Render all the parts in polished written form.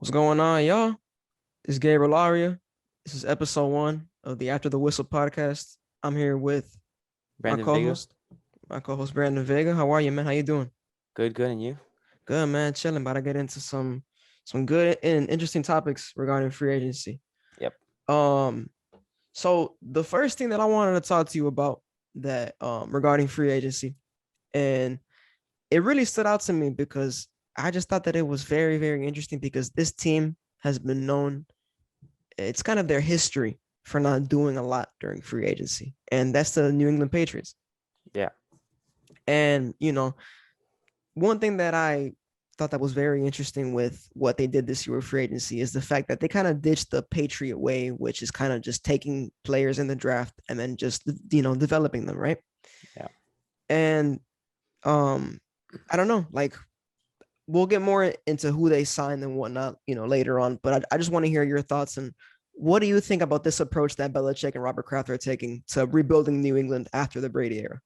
What's going on, y'all? This is Gabriel. This is episode one of the After the Whistle podcast. I'm here with my Brandon Vega. co-host, Brandon Vega. How are you, man? How you doing? Good, good. And you? Good, man. Chilling. About to get into some good and interesting topics regarding free agency. Yep. Um, so the first thing that I wanted to talk to you about that regarding free agency, and it really stood out to me because I just thought that it was very, very interesting because this team has been known, it's kind of their history for not doing a lot during free agency, and that's the New England Patriots. Yeah. And one thing that I thought that was very interesting with what they did this year with free agency is the fact that they kind of ditched the Patriot way, which is kind of just taking players in the draft and then just developing them, right? Yeah. And um, I don't know, like we'll get more into who they signed and whatnot, later on. But I just want to hear your thoughts and what do you think about this approach that Belichick and Robert Kraft are taking to rebuilding New England after the Brady era?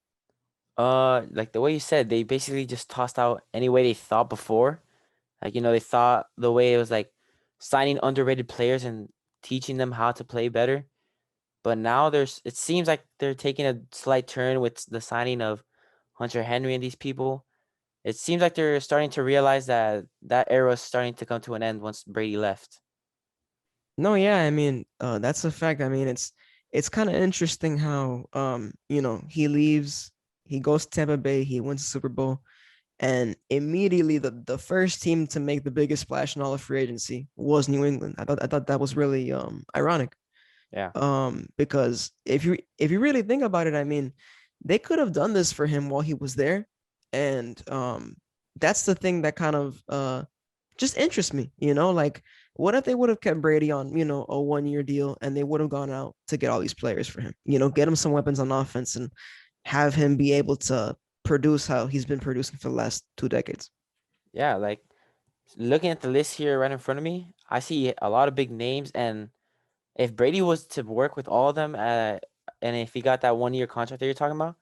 Like the way you said, they basically just tossed out any way they thought before. They thought the way it was like signing underrated players and teaching them how to play better. But now it seems like they're taking a slight turn with the signing of Hunter Henry and these people. It seems like they're starting to realize that that era is starting to come to an end once Brady left. No, yeah, I mean, that's a fact. I mean, it's kind of interesting how he leaves, he goes to Tampa Bay, he wins the Super Bowl, and immediately the first team to make the biggest splash in all of free agency was New England. I thought that was really ironic. Yeah. Because if you really think about it, I mean, they could have done this for him while he was there, and that's the thing that kind of just interests me. Like what if they would have kept Brady on a 1 year deal and they would have gone out to get all these players for him, get him some weapons on offense and have him be able to produce how he's been producing for the last 2 decades. Yeah, like looking at the list here right in front of me, I see a lot of big names. And if Brady was to work with all of them, and if he got that 1 year contract that you're talking about,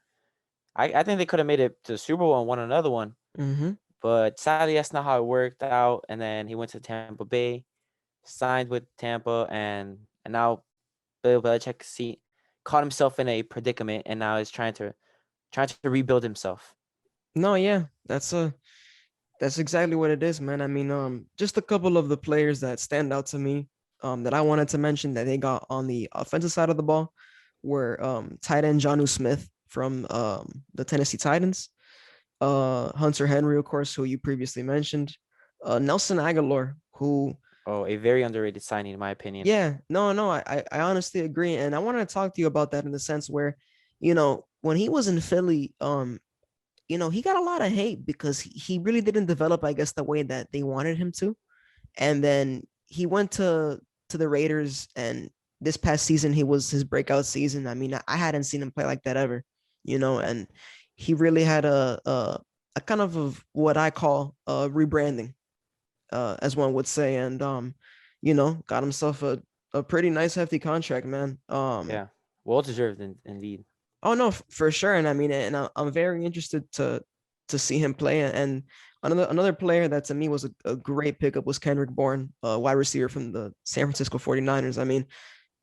I think they could have made it to the Super Bowl and won another one. Mm-hmm. But sadly, that's not how it worked out. And then he went to Tampa Bay, signed with Tampa, and now Bill Belichick caught himself in a predicament, and now is trying to rebuild himself. No, yeah, that's exactly what it is, man. I mean, just a couple of the players that stand out to me, that I wanted to mention that they got on the offensive side of the ball were tight end Jonnu Smith from the Tennessee Titans, Hunter Henry, of course, who you previously mentioned, Nelson Aguilar, who, Oh, a very underrated signing, in my opinion. yeah, no, I honestly agree, and I wanted to talk to you about that in the sense where, when he was in Philly, he got a lot of hate because he really didn't develop, I guess, the way that they wanted him to. And then he went to the Raiders, and this past season he was his breakout season. I mean, I hadn't seen him play like that ever, and he really had a kind of what I call rebranding, as one would say, and got himself a pretty nice hefty contract, man. Yeah, well deserved indeed. Oh no, for sure, and I mean, and I'm very interested to see him play. And another player that to me was a great pickup was Kendrick Bourne, wide receiver from the San Francisco 49ers. I mean,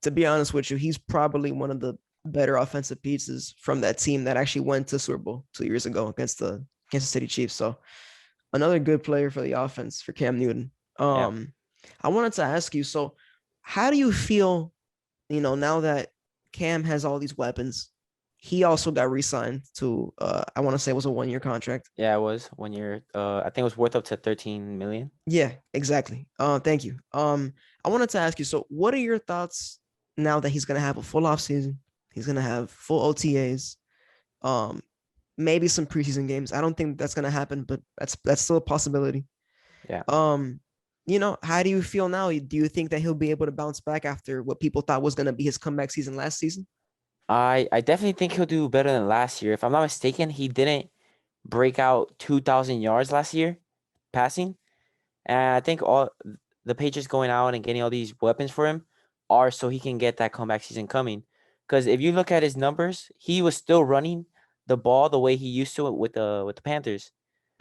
to be honest with you, he's probably one of the better offensive pieces from that team that actually went to Super Bowl 2 years ago against the Kansas City Chiefs. So another good player for the offense for Cam Newton. Yeah. I wanted to ask you, so how do you feel, now that Cam has all these weapons? He also got re-signed to, I want to say it was a 1 year contract. Yeah, it was 1 year. I think it was worth up to 13 million. Yeah, exactly. Thank you. I wanted to ask you, so what are your thoughts now that he's gonna have a full off season? He's gonna have full OTAs, um, maybe some preseason games. I don't think that's gonna happen, but that's still a possibility. Yeah. Um, how do you feel now? Do you think that he'll be able to bounce back after what people thought was gonna be his comeback season last season? I definitely think he'll do better than last year. If I'm not mistaken, he didn't break out 2,000 yards last year passing. And I think all the Patriots going out and getting all these weapons for him are so he can get that comeback season coming. Because if you look at his numbers, he was still running the ball the way he used to it with the Panthers.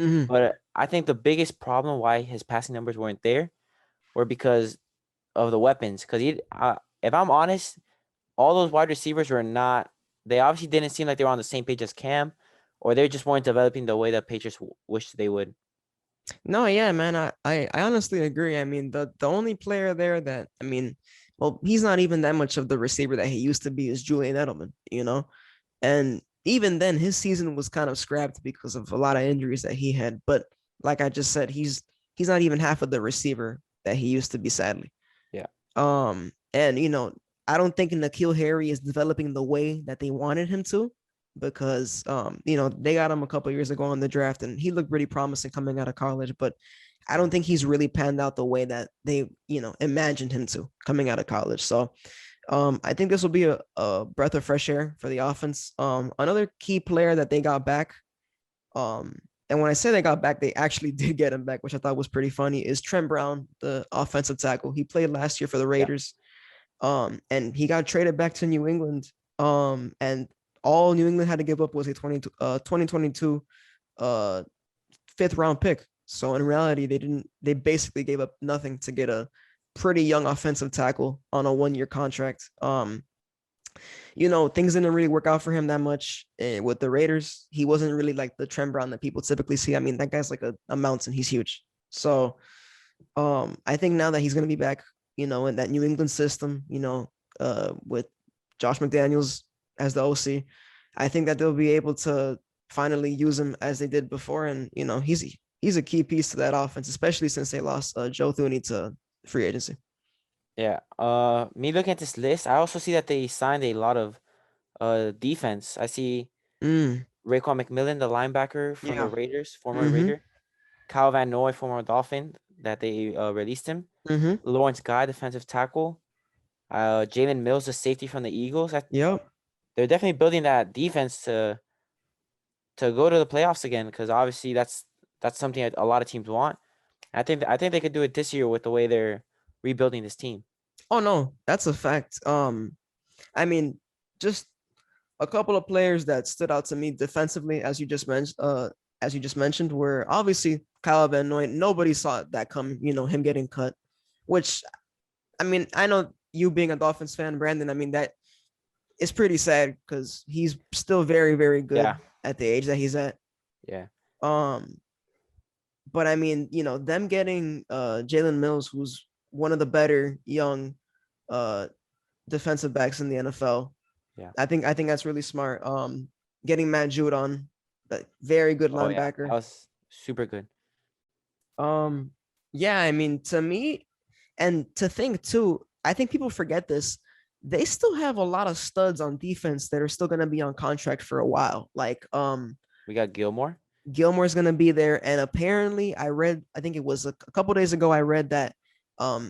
Mm-hmm. But I think the biggest problem why his passing numbers weren't there or because of the weapons? Because if I'm honest, all those wide receivers were not. They obviously didn't seem like they were on the same page as Cam, or they just weren't developing the way the Patriots wished they would. No, yeah, man, I honestly agree. I mean, the only player there that I mean, well, he's not even that much of the receiver that he used to be is Julian Edelman, you know? And even then, his season was kind of scrapped because of a lot of injuries that he had. But like I just said, he's not even half of the receiver that he used to be, sadly. Yeah. And I don't think N'Keal Harry is developing the way that they wanted him to, because they got him a couple years ago in the draft and he looked pretty promising coming out of college, but I don't think he's really panned out the way that they, imagined him to coming out of college. So I think this will be a breath of fresh air for the offense. Another key player that they got back, and when I say they got back, they actually did get him back, which I thought was pretty funny, is Trent Brown, the offensive tackle. He played last year for the Yeah. Raiders. And he got traded back to New England. And all New England had to give up was a 2022 fifth round pick. So in reality, they basically gave up nothing to get a pretty young offensive tackle on a 1-year contract. Things didn't really work out for him that much with the Raiders. He wasn't really like the Trent Brown that people typically see. I mean, that guy's like a mountain. He's huge. So I think now that he's going to be back, in that New England system, with Josh McDaniels as the OC, I think that they'll be able to finally use him as they did before. And, he's a key piece to that offense, especially since they lost Joe Thuney to free agency. Yeah. Me looking at this list, I also see that they signed a lot of defense. I see Mm, Raekwon McMillan, the linebacker from the yeah. Raiders, former Mm-hmm. Raider. Kyle Van Noy, former Dolphin, that they released him. Mm-hmm. Lawrence Guy, defensive tackle. Jalen Mills, the safety from the Eagles. Yep. They're definitely building that defense to go to the playoffs again, because obviously that's something that a lot of teams want. I think they could do it this year with the way they're rebuilding this team. Oh no, that's a fact. I mean, just a couple of players that stood out to me defensively, as you just mentioned, were obviously Kyle Van Noy. Nobody saw that come, him getting cut, which, I mean, I know you being a Dolphins fan, Brandon, I mean, that is pretty sad because he's still very, very Yeah, good at the age that he's at. yeah. Um, but I mean, them getting Jalen Mills, who's one of the better young uh defensive backs in the NFL. Yeah. I think that's really smart. Getting Matt Judon, that very good Oh yeah, that linebacker. was super good. Um, yeah, I mean, to me, and to think too, I think people forget this. They still have a lot of studs on defense that are still going to be on contract for a while. Like, We got Gilmore. Gilmore's going to be there, and apparently, I think it was a couple days ago, I read that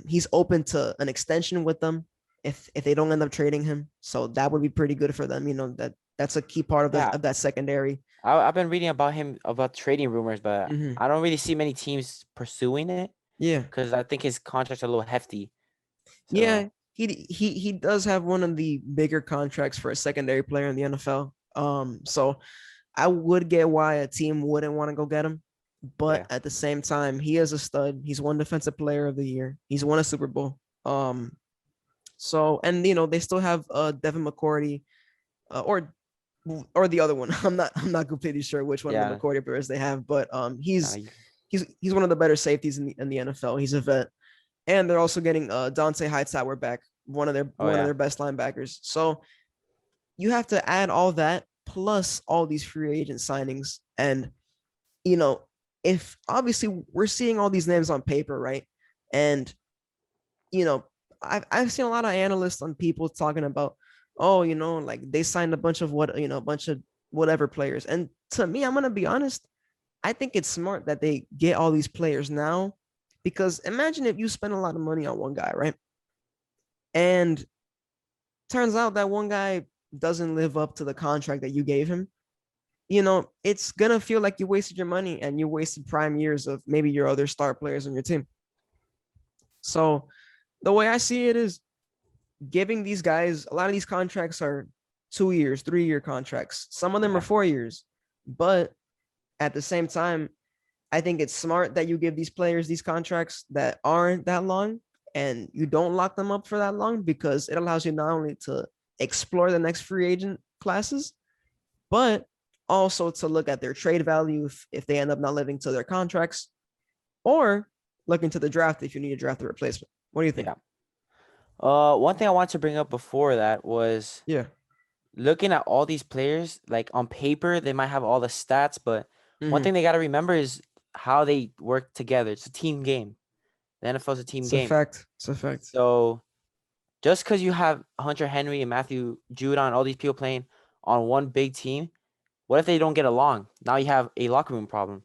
he's open to an extension with them if they don't end up trading him. So that would be pretty good for them. That's a key part of Yeah, that secondary. I've been reading about him about trading rumors, but Mhm. I don't really see many teams pursuing it Yeah, because I think his contract's a little hefty. yeah. So He does have one of the bigger contracts for a secondary player in the NFL. So I would get why a team wouldn't want to go get him, but yeah, at the same time, he is a stud. He's won Defensive Player of the Year. He's won a Super Bowl. So and they still have Devin McCourty, or the other one. I'm not completely sure which one of the yeah. McCourty players they have, but No, he's one of the better safeties in the NFL. He's a vet, and they're also getting Dante Hightower back, oh one of yeah, their best linebackers. So you have to add all that plus all these free agent signings, and you know if obviously we're seeing all these names on paper, right? And you know, I've seen a lot of analysts on people talking about, oh, like they signed a bunch of a bunch of whatever players. And to me, I'm gonna be honest, I think it's smart that they get all these players now, because imagine if you spend a lot of money on one guy, right? And turns out that one guy doesn't live up to the contract that you gave him. It's gonna feel like you wasted your money and you wasted prime years of maybe your other star players on your team. So the way I see it is giving these guys, a lot of these contracts are 2 years, 3-year contracts. Some of them are yeah, 4 years, but at the same time, I think it's smart that you give these players these contracts that aren't that long and you don't lock them up for that long because it allows you not only to explore the next free agent classes, but also to look at their trade value if they end up not living to their contracts or look into the draft if you need to draft a replacement. What do you think? Yeah. One thing I wanted to bring up before that was Yeah. looking at all these players, like on paper, they might have all the stats, but one Mm-hmm. thing they got to remember is how they work together. It's a team game. The NFL is a team It's a game. fact. It's a fact. So just because you have Hunter Henry and Matthew Judon, all these people playing on one big team, what if they don't get along? Now you have a locker room problem.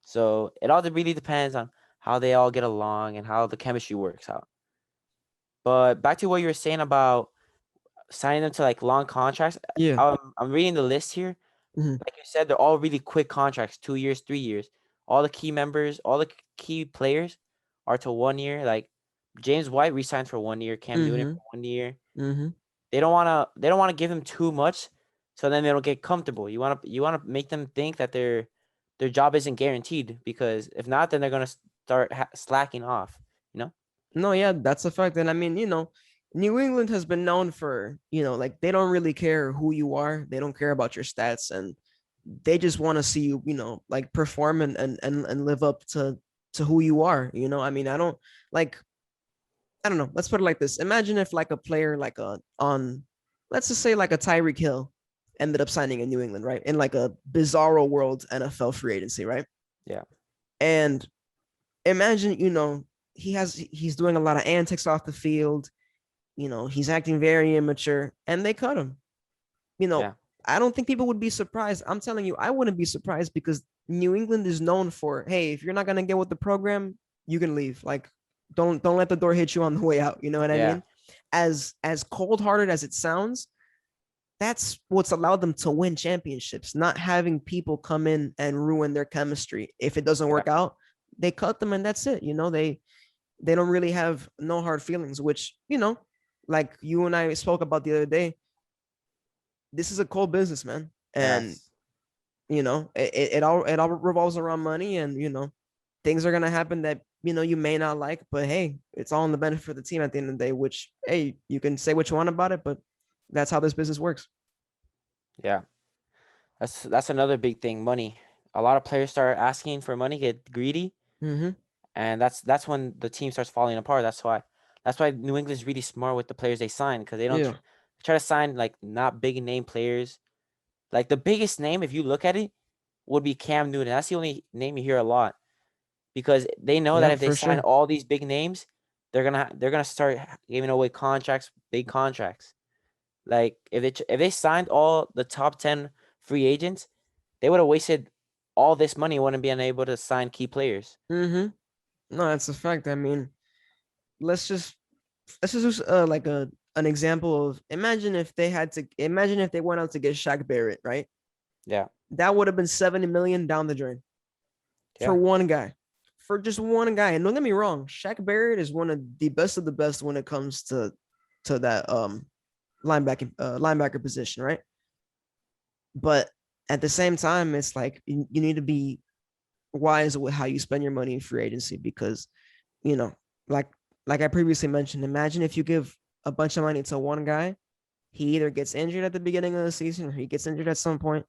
So it all really depends on how they all get along and how the chemistry works out. But back to what you were saying about signing them to like long contracts. Yeah. I'm reading the list here. Mm-hmm. Like you said, they're all really quick contracts, 2 years, 3 years. All the key members, all the key players are to 1 year. Like James White re-signed for 1 year, Cam Newton Mm-hmm. for 1 year. Mm-hmm. They don't wanna give them too much, so then they don't get comfortable. You wanna make them think that their job isn't guaranteed, because if not, then they're gonna start slacking off. You know? No, yeah, that's a fact. And I mean, New England has been known for, like they don't really care who you are. They don't care about your stats and they just want to see you, like perform and live up to who you are. I mean, like I don't know. Let's put it like this. Imagine if like a player like let's just say like a Tyreek Hill ended up signing in New England, right? In like a bizarro world NFL free agency, right? Yeah. And imagine, he's doing a lot of antics off the field. He's acting very immature, and they cut him. You know, Yeah. I don't think people would be surprised. I'm telling you, I wouldn't be surprised because New England is known for, hey, if you're not gonna get with the program, you can leave. Like, don't let the door hit you on the way out. You know what I Yeah. mean? As cold hearted as it sounds, that's what's allowed them to win championships. Not having people come in and ruin their chemistry. If it doesn't Yeah. work out, they cut them and that's it. They don't really have no hard feelings, which, like you and I spoke about the other day, this is a cold business, man. And, Yes. it all revolves around money and, things are going to happen that, you may not like, but hey, it's all in the benefit for the team at the end of the day, which, hey, you can say what you want about it, but that's how this business works. Yeah. That's another big thing. Money. A lot of players start asking for money, get greedy, Mm-hmm. and that's when the team starts falling apart. That's why New England's really smart with the players they sign, because they don't Yeah. try to sign like not big name players. Like the biggest name, if you look at it, would be Cam Newton. That's the only name you hear a lot, because they know that Yep, if they for sign sure. all these big names, they're gonna start giving away contracts, big contracts. Like if they signed all the top 10 free agents, they would have wasted all this money, wouldn't be unable to sign key players. Mm-hmm. No, that's a fact. I mean, let's just use like an example of imagine if they went out to get Shaq Barrett, right? Yeah. That would have been 70 million down the drain for Yeah. one guy. For just one guy. And don't get me wrong, Shaq Barrett is one of the best when it comes to that linebacker position, right? But at the same time, it's like you need to be wise with how you spend your money in free agency because you know, like I previously mentioned, imagine if you give a bunch of money to one guy, he either gets injured at the beginning of the season or he gets injured at some point,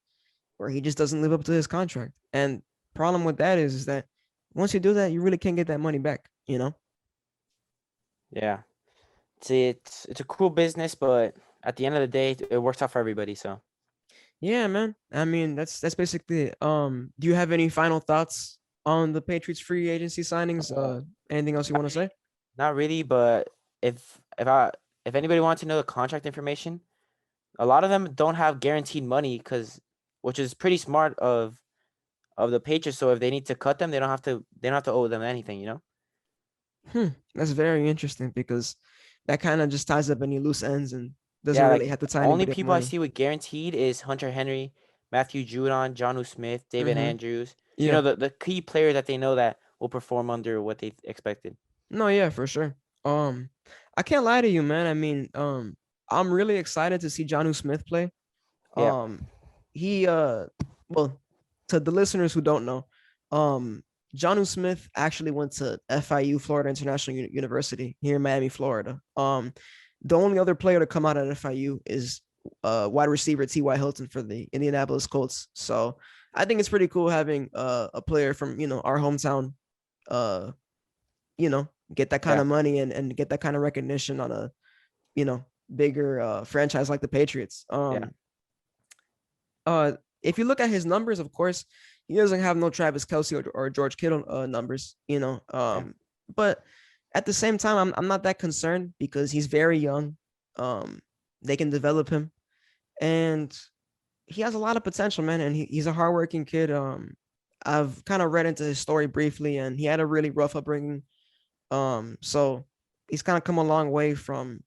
or he just doesn't live up to his contract. And problem with that is that once you do that, you really can't get that money back. Yeah. It's a cool business, but at the end of the day, it works out for everybody. So Yeah, man. I mean, that's basically it. Do you have any final thoughts on the Patriots free agency signings? Anything else you want to say? not really, but if anybody wants to know the contract information, a lot of them don't have guaranteed money, which is pretty smart of the Patriots. So if they need to cut them, they don't have to owe them anything. That's very interesting because that kind of just ties up any loose ends and doesn't Yeah, really like have to tie only anybody up people I money. see with guaranteed is Hunter Henry, Matthew Judon, Jonnu Smith, David Mm-hmm. Andrews. Yeah. The key player that they know that will perform under what they expected. No, yeah, for sure. Um, I can't lie to you, man. I mean, I'm really excited to see Jonnu Smith play. Yeah. He well, to the listeners who don't know, um, Jonnu Smith actually went to FIU, Florida International University, here in Miami, Florida. The only other player to come out at FIU is wide receiver T.Y. Hilton for the Indianapolis Colts. So I think it's pretty cool having a player from our hometown, uh, get that kind Yeah. of money and get that kind of recognition on a you know bigger franchise like the Patriots. Yeah. If you look at his numbers, of course, he doesn't have no Travis Kelsey or George Kittle numbers, Yeah. but at the same time, I'm not that concerned because he's very young. They can develop him, and he has a lot of potential, man. And he's a hardworking kid. I've kind of read into his story briefly, and he had a really rough upbringing. So he's kind of come a long way from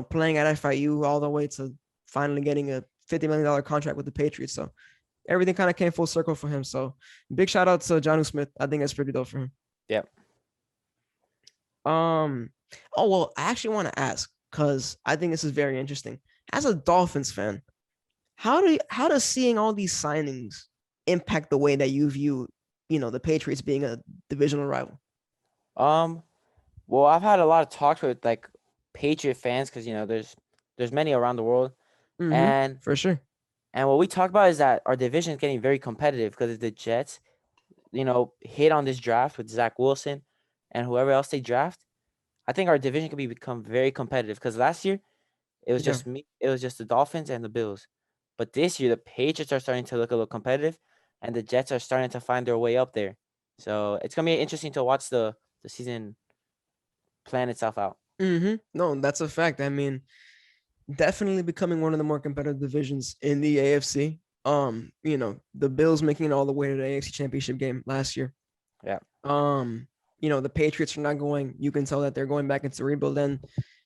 playing at FIU all the way to finally getting a $50 million contract with the Patriots. So everything kind of came full circle for him. So big shout out to Jonnu Smith. I think that's pretty dope for him. Yeah. Um, oh well, I actually want to ask because I think this is very interesting. As a Dolphins fan, how does seeing all these signings impact the way that you view, the Patriots being a divisional rival? Um. Well, I've had a lot of talks with like Patriot fans because there's many around the world, Mm-hmm. and For sure. what we talk about is that our division is getting very competitive because if the Jets, hit on this draft with Zach Wilson and whoever else they draft, I think our division could become very competitive because last year it was Yeah. just me, it was just the Dolphins and the Bills, but this year the Patriots are starting to look a little competitive, and the Jets are starting to find their way up there. So it's gonna be interesting to watch the season plan itself out. Mm-hmm. No, that's a fact. I mean, definitely becoming one of the more competitive divisions in the AFC. The Bills making it all the way to the AFC Championship game last year. Yeah, Um, the Patriots are not going. You can tell that they're going back into rebuild. And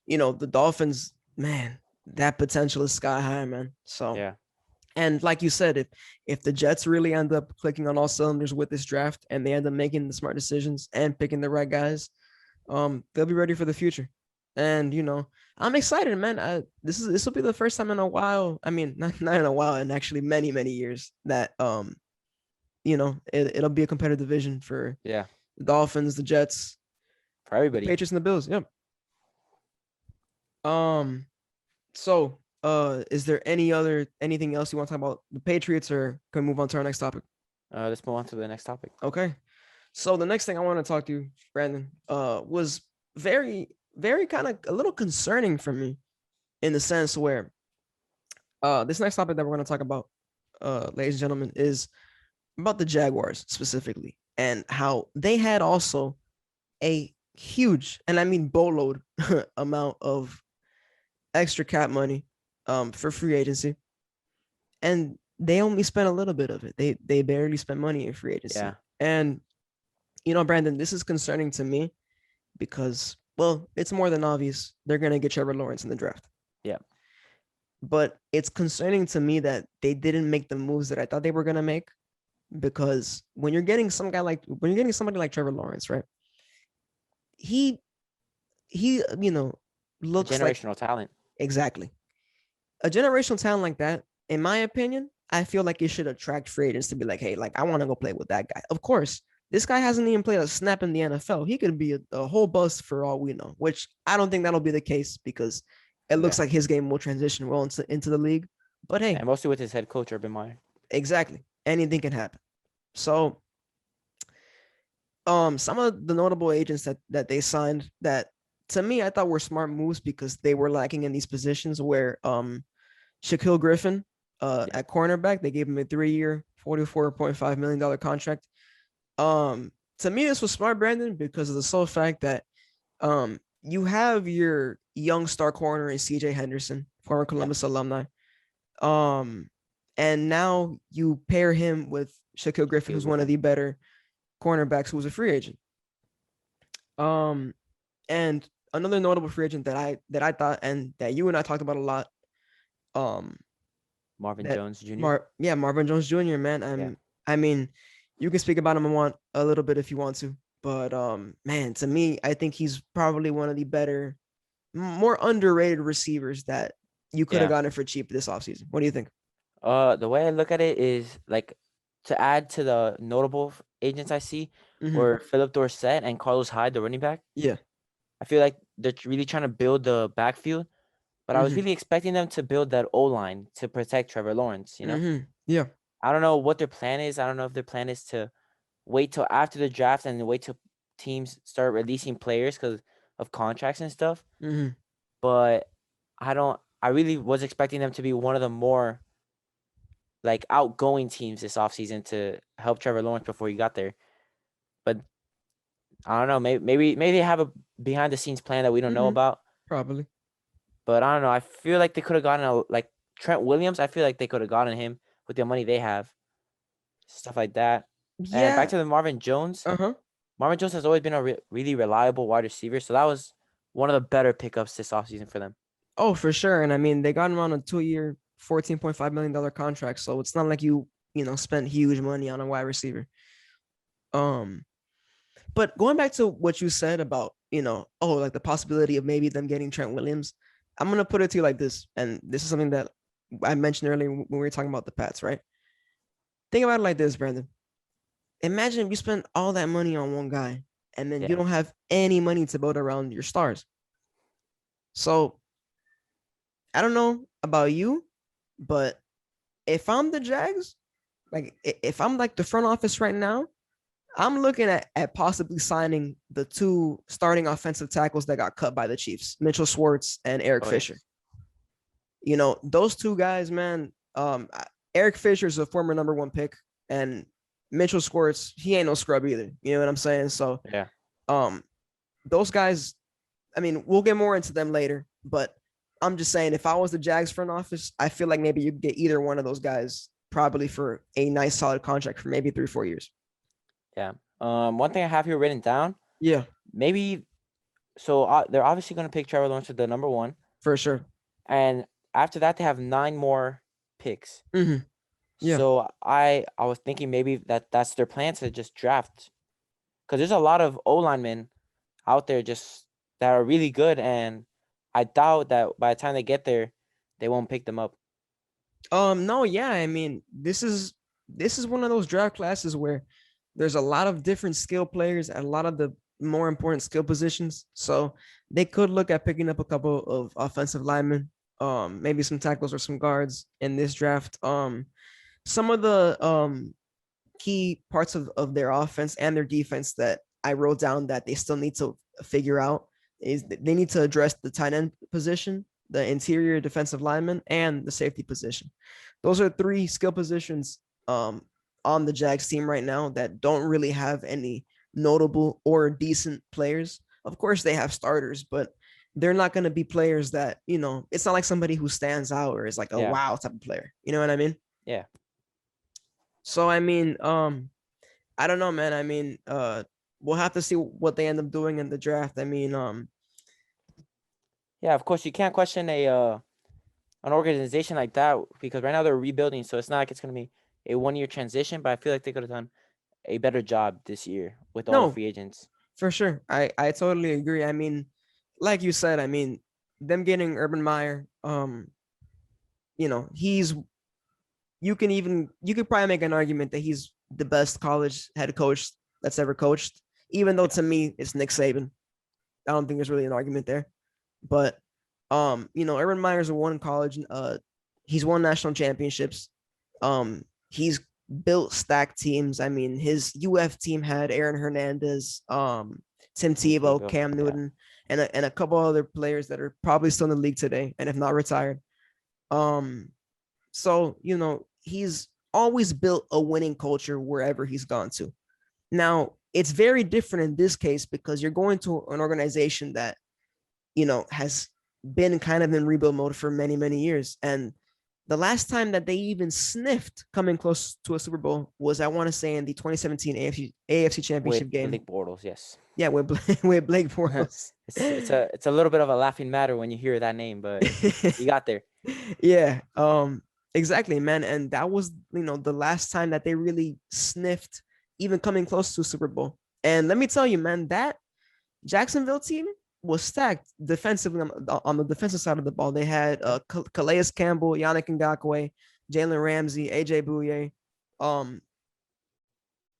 the Dolphins, man, that potential is sky high, man. So, yeah, and like you said, if the Jets really end up clicking on all cylinders with this draft and they end up making the smart decisions and picking the right guys, they'll be ready for the future. And I'm excited, man. This will be the first time in a while. I mean, not in a while, and actually many years that it'll be a competitive division for yeah. the Dolphins, the Jets, For the everybody. Patriots, and the Bills. Yep. Um. So, is there anything else you want to talk about the Patriots, or can we move on to our next topic? Let's move on to the next topic. Okay. So the next thing I want to talk to you, Brandon, was very kind of a little concerning for me in the sense where this next topic that we're going to talk about, ladies and gentlemen, is about the Jaguars specifically and how they had also a huge, and I mean boatload amount of extra cap money for free agency, and they only spent a little bit of it. They barely spent money in free Yeah, agency, and Brandon, this is concerning to me because, well, it's more than obvious they're going to get Trevor Lawrence in the draft. yeah, But it's concerning to me that they didn't make the moves that I thought they were going to make because when you're getting somebody like Trevor Lawrence, right? He he a looks like generational talent. exactly a generational talent like that. In my opinion, I feel like it should attract free agents to be like, hey, like I want to go play with that guy. Of course, this guy hasn't even played a snap in the NFL. He could be a whole bust for all we know, which I don't think that'll be the case because it looks Yeah, like his game will transition well into the league. But hey, and mostly with his head coach Urban Meyer. exactly, anything can happen. So, some of the notable agents that they signed that to me I thought were smart moves because they were lacking in these positions where Shaquille Griffin Yeah, at cornerback, they gave him a 3-year, $44.5 million contract. To me, this was smart, Brandon, because of the sole fact that you have your young star corner in CJ Henderson, former yeah, Columbus alumni. Um, and now you pair him with Shaquille Griffin, Shaquille who's one of Griffin. the better cornerbacks who was a free agent. Um, and another notable free agent that I thought and that you and I talked about a lot. Um, Marvin that Jones Jr. Marvin Jones Jr. Man, Yeah, I mean, you can speak about him a little bit if you want to, but man, to me, I think he's probably one of the better, more underrated receivers that you could have yeah. gotten for cheap this offseason. What do you think? The way I look at it is like to add to the notable agents I see Hmm. were Philip Dorsett and Carlos Hyde, the running back. Yeah. I feel like they're really trying to build the backfield, but I was Hmm. really expecting them to build that O line to protect Trevor Lawrence. Yeah. I don't know what their plan is. I don't know if their plan is to wait till after the draft and wait till teams start releasing players because of contracts and stuff. Hmm. But I don't. I really was expecting them to be one of the more like outgoing teams this offseason to help Trevor Lawrence before he got there. But I don't know. Maybe they have a behind the scenes plan that we don't know Hmm. about. Probably. But I don't know. I feel like they could have gotten a like Trent Williams. I feel like they could have gotten him with the money they have, stuff like that. And back Yeah. to the Marvin Jones. Uh-huh. Marvin Jones has always been a really reliable wide receiver, so that was one of the better pickups this offseason for them. Oh, for sure. And I mean, they got him on a 2-year, $14.5 million contract. So it's not like spent huge money on a wide receiver. Um, but going back to what you said about, like the possibility of maybe them getting Trent Williams, I'm gonna put it to you like this, and this is something that I mentioned earlier when we were talking about the Pats, right? Think about it like this, Brandon. Imagine if you spend all that money on one guy and then you Yeah. don't have any money to build around your stars. So I don't know about you, but if I'm the Jags, like if I'm like the front office right now, I'm looking at possibly signing the two starting offensive tackles that got cut by the Chiefs, Mitchell Schwartz and Eric Oh Fisher. yes. Those two guys, man. Eric Fisher's a former number one pick, and Mitchell Schwartz, he ain't no scrub either. You know what I'm saying? So, Yeah. um, those guys, I mean, we'll get more into them later, but I'm just saying, if I was the Jags front office, I feel like maybe you could get either one of those guys probably for a nice solid contract for maybe 3 or 4 years. Yeah. One thing I have here written down, Yeah, maybe so they're obviously going to pick Trevor Lawrence with the number one, for sure. and after that they have 9 more picks. Hmm. Yeah. So I was thinking maybe that's their plan to just draft because there's a lot of O linemen out there just that are really good, and I doubt that by the time they get there, they won't pick them up. No, yeah, I mean, this is one of those draft classes where there's a lot of different skill players at a lot of the more important skill positions. So they could look at picking up a couple of offensive linemen, maybe some tackles or some guards in this draft. Some of the key parts of their offense and their defense that I wrote down that they still need to figure out is that they need to address the tight end position, the interior defensive lineman, and the safety position. Those are three skill positions on the Jags team right now that don't really have any notable or decent players. Of course, they have starters, but they're not going to be players that, it's not like somebody who stands out or is like a Yeah. wow type of player. You know what I mean? Yeah. So I mean, I don't know, man. I mean, we'll have to see what they end up doing in the draft. I mean, Yeah, of course you can't question a an organization like that because right now they're rebuilding, so it's not like it's gonna be a 1 year transition. But I feel like they could have done a better job this year with all the no, free agents. for sure. I totally agree. I mean, like you said, I mean, them getting Urban Meyer, he's you could probably make an argument that he's the best college head coach that's ever coached. Even though Yeah, to me it's Nick Saban, I don't think there's really an argument there. But Urban Meyer's won college. He's won national championships. He's built stacked teams. I mean, his UF team had Aaron Hernandez, Tim Tim Tebow, Tebow. Cam Yeah, Newton, and a couple other players that are probably still in the league today and if not retired. Um, so he's always built a winning culture wherever he's gone to. Now it's very different in this case because you're going to an organization that has been kind of in rebuild mode for many, many years. And the last time that they even sniffed coming close to a Super Bowl was, I want to say, in the 2017 AFC with Championship game. Blake Bortles. Yes, Yeah, with with Blake Bortles. it's a little bit of a laughing matter when you hear that name, but you got there. Yeah, exactly, man. And that was, the last time that they really sniffed even coming close to a Super Bowl. And let me tell you, man, that Jacksonville team was stacked defensively on the defensive side of the ball. They had Calais Campbell, Yannick Ngakwe, Jalen Ramsey, AJ Bouye. Um,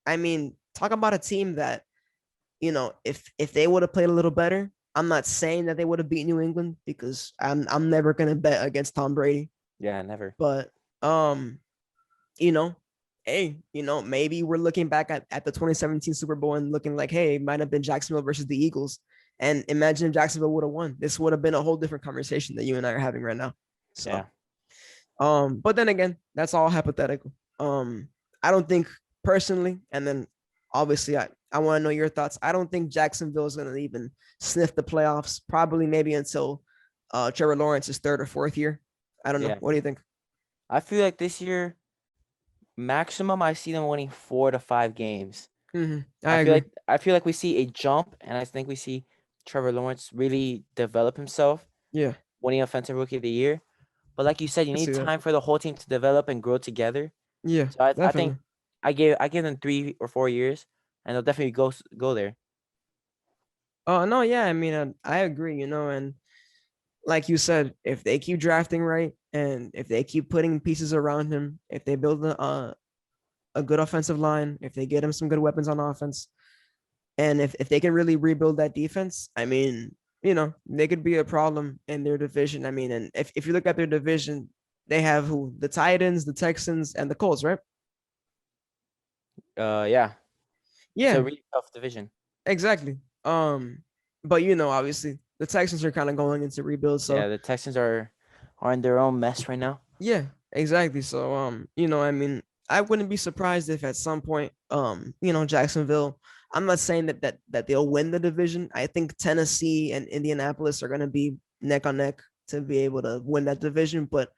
I mean, talk about a team that, if they would have played a little better, I'm not saying that they would have beat New England because I'm never gonna bet against Tom Brady. Yeah, never. But um, you know, hey, maybe we're looking back at the 2017 Super Bowl and looking like, hey, it might have been Jacksonville versus the Eagles. And imagine if Jacksonville would have won. This would have been a whole different conversation that you and I are having right now. So Yeah. but then again, that's all hypothetical. I don't think personally, and then obviously I want to know your thoughts. I don't think Jacksonville is gonna even sniff the playoffs, probably maybe until Trevor Lawrence's third or fourth year. I don't know. Yeah. What do you think? I feel like this year, maximum, I see them winning 4 to 5 games. I agree. I feel like we see a jump, and I think we see Trevor Lawrence really develop himself, Yeah, winning Offensive Rookie of the Year. But like you said, you I see need that. time for the whole team to develop and grow together. Yeah, So I think definitely. I give them 3 or 4 years, and they'll definitely go there. Oh no, yeah. I mean, I agree. And like you said, if they keep drafting right, and if they keep putting pieces around him, if they build a good offensive line, if they get him some good weapons on offense, and if they can really rebuild that defense, I mean, they could be a problem in their division. I mean, and if you look at their division, they have who? The Titans, the Texans, and the Colts, right? Yeah, it's a Yeah, really tough division. exactly. But obviously the Texans are kind of going into rebuild, Yeah, so the Texans are in their own mess right now. yeah, exactly. So I mean, I wouldn't be surprised if at some point, Jacksonville. I'm not saying that they'll win the division. I think Tennessee and Indianapolis are going to be neck on neck to be able to win that division. But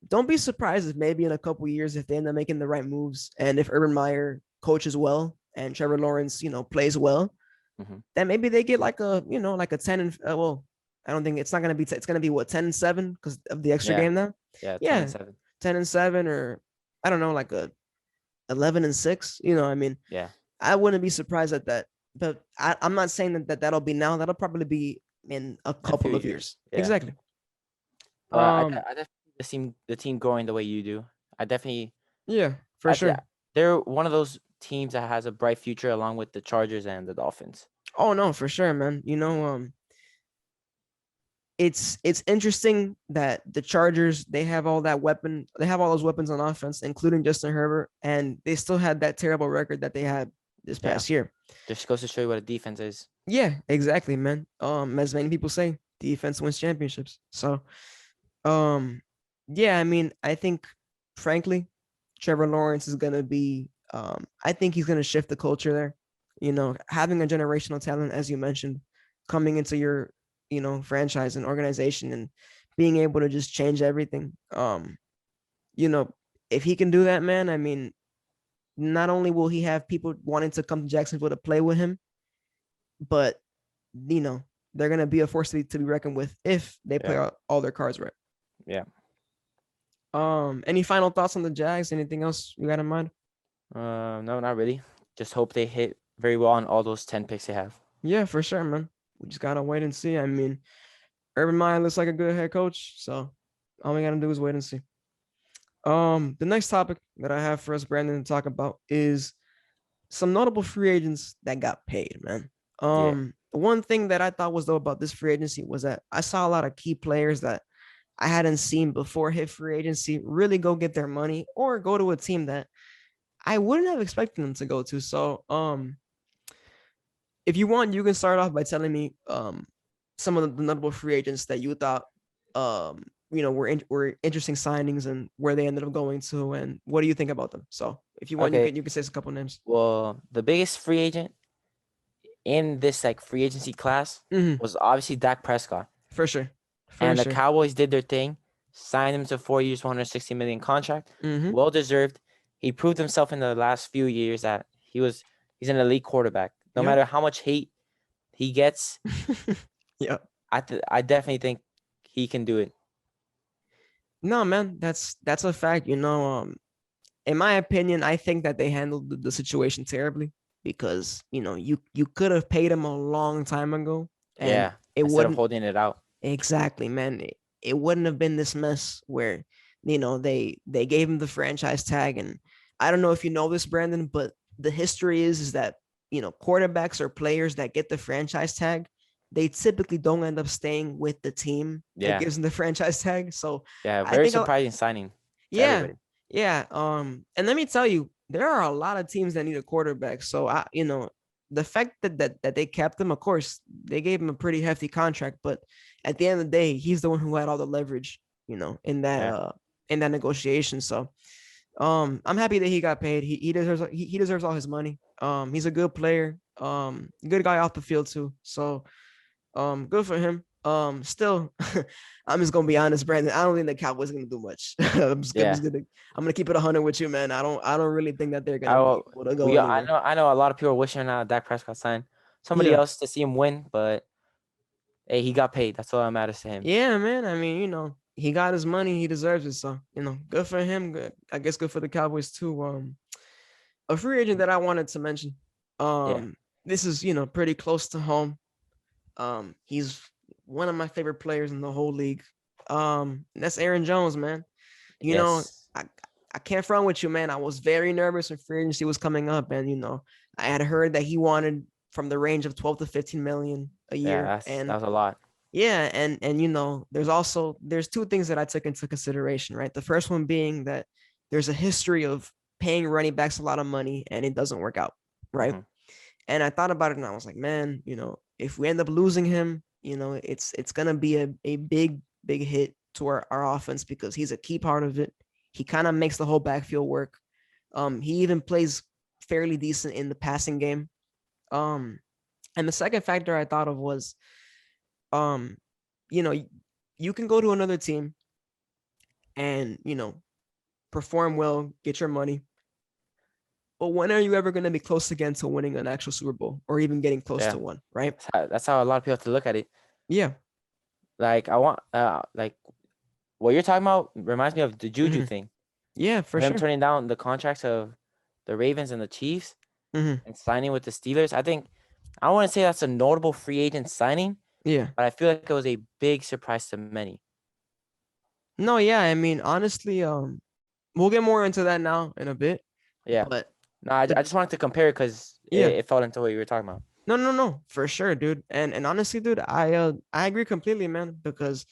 don't be surprised if maybe in a couple years, if they end up making the right moves, and if Urban Meyer coaches well and Trevor Lawrence, plays well, Hmm. then maybe they get like like a 10 and well, I don't think it's not gonna be it's gonna be what 10-7 because of the extra Yeah, game now. yeah, ten and Yeah, seven. 10-7 or I don't know, like a 11-6. I mean, Yeah, I wouldn't be surprised at that. But I'm not saying that'll be now. That'll probably be in a in a few couple of years. years. Yeah, Exactly. but Um. I definitely see the team growing the way you do. I definitely Yeah, for I th- sure. they're one of those teams that has a bright future along with the Chargers and the Dolphins. Oh no, for sure, man. It's interesting that the Chargers they have all that weapon, they have all those weapons on offense, including Justin Herbert, and they still had that terrible record that they had this Yeah, past year. just goes to show you what a defense is. Yeah, exactly, man. As many people say, defense wins championships. So, um, yeah, I mean, I think, frankly, Trevor Lawrence is gonna be. I think he's gonna shift the culture there. Having a generational talent, as you mentioned, coming into your, franchise and organization and being able to just change everything. You know, if he can do that, man, I mean, not only will he have people wanting to come to Jacksonville to play with him, but you know, they're gonna be a force to be reckoned with if they play Yeah, all their cards right. yeah. Any final thoughts on the Jags? Anything else you got in mind? No, not really. Just hope they hit very well on all those 10 picks they have. Yeah, for sure, man. We just gotta wait and see. I mean, Urban Meyer looks like a good head coach, so all we gotta do is wait and see. The next topic that I have for us, Brandon, to talk about is some notable free agents that got paid, man. Yeah, One thing that I thought was though about this free agency was that I saw a lot of key players that I hadn't seen before hit free agency really go get their money or go to a team that I wouldn't have expected them to go to. So, if you want, you can start off by telling me some of the notable free agents that you thought were interesting signings and where they ended up going to, and what do you think about them? So, if you want, you okay. can say a couple names. Well, the biggest free agent in this like free agency class Mm-hmm. was obviously Dak Prescott. For sure, for And the sure. Cowboys did their thing, signed him to 4 years, 160 million contract. Mm-hmm. Well deserved. He proved himself in the last few years that he's an elite quarterback. No Yep. matter how much hate he gets, Yep. I definitely think he can do it. No, man, that's a fact. In my opinion, I think that they handled the situation terribly because you could have paid him a long time ago, and Yeah, it instead of wouldn't holding it out. exactly, man. It wouldn't have been this mess where they gave him the franchise tag, and I don't know if you know this, Brandon, but the history is that quarterbacks or players that get the franchise tag, they typically don't end up staying with the team that Yeah. gives them the franchise tag. So Yeah. I Very think, surprising signing to yeah, everybody. yeah. And let me tell you, there are a lot of teams that need a quarterback. So the fact that they kept him, of course, they gave him a pretty hefty contract, but at the end of the day, he's the one who had all the leverage, Yeah. in that negotiation. So I'm happy that he got paid. He deserves all his money. He's a good player. Good guy off the field too. So good for him. Still, I'm just gonna be honest, Brandon. I don't think the Cowboys are gonna do much. Yeah. I'm gonna keep it 100 with you, man. I don't really think that they're I gonna be will, able to go we I anywhere. know a lot of people are wishing Dak Prescott signed somebody Yeah, else to see him win, but hey, he got paid. That's all that matters to him. yeah, man. I mean, he got his money. He deserves it. So good for him. Good. I guess good for the Cowboys too. A free agent that I wanted to mention. Yeah. This is pretty close to home. He's one of my favorite players in the whole league. That's Aaron Jones, man. You know, Yes. I I can't front with you, man. I was very nervous when free agency was coming up, and I had heard that he wanted from the range of 12 to 15 million a Yeah. year, That and was a lot. yeah, and there's two things that I took into consideration, right? The first one being that there's a history of paying running backs a lot of money and it doesn't work out, right? Hmm. And I thought about it and I was like, man, if we end up losing him, it's gonna be a big hit to our offense because he's a key part of it. He kind of makes the whole backfield work. He even plays fairly decent in the passing game. Um, and the second factor I thought of was, um, you know, you can go to another team and perform well, get your money. But when are you ever going to be close again to winning an actual Super Bowl or even getting close to Yeah. one, right? That's how a lot of people have to look at it. Yeah. Like I want, like what you're talking about reminds me of the Juju Hmm. thing. Yeah, for Him sure. turning down the contracts of the Ravens and the Chiefs Hmm. and signing with the Steelers. I don't want to say that's a notable free agent signing, Yeah. but I feel like it was a big surprise to many. No, yeah. I mean, honestly, we'll get more into that now in a bit. Yeah. But No, I the just wanted to compare it because yeah, it fell into what you were talking about. no, no, no, for sure, dude. And honestly, dude, I agree completely, man, because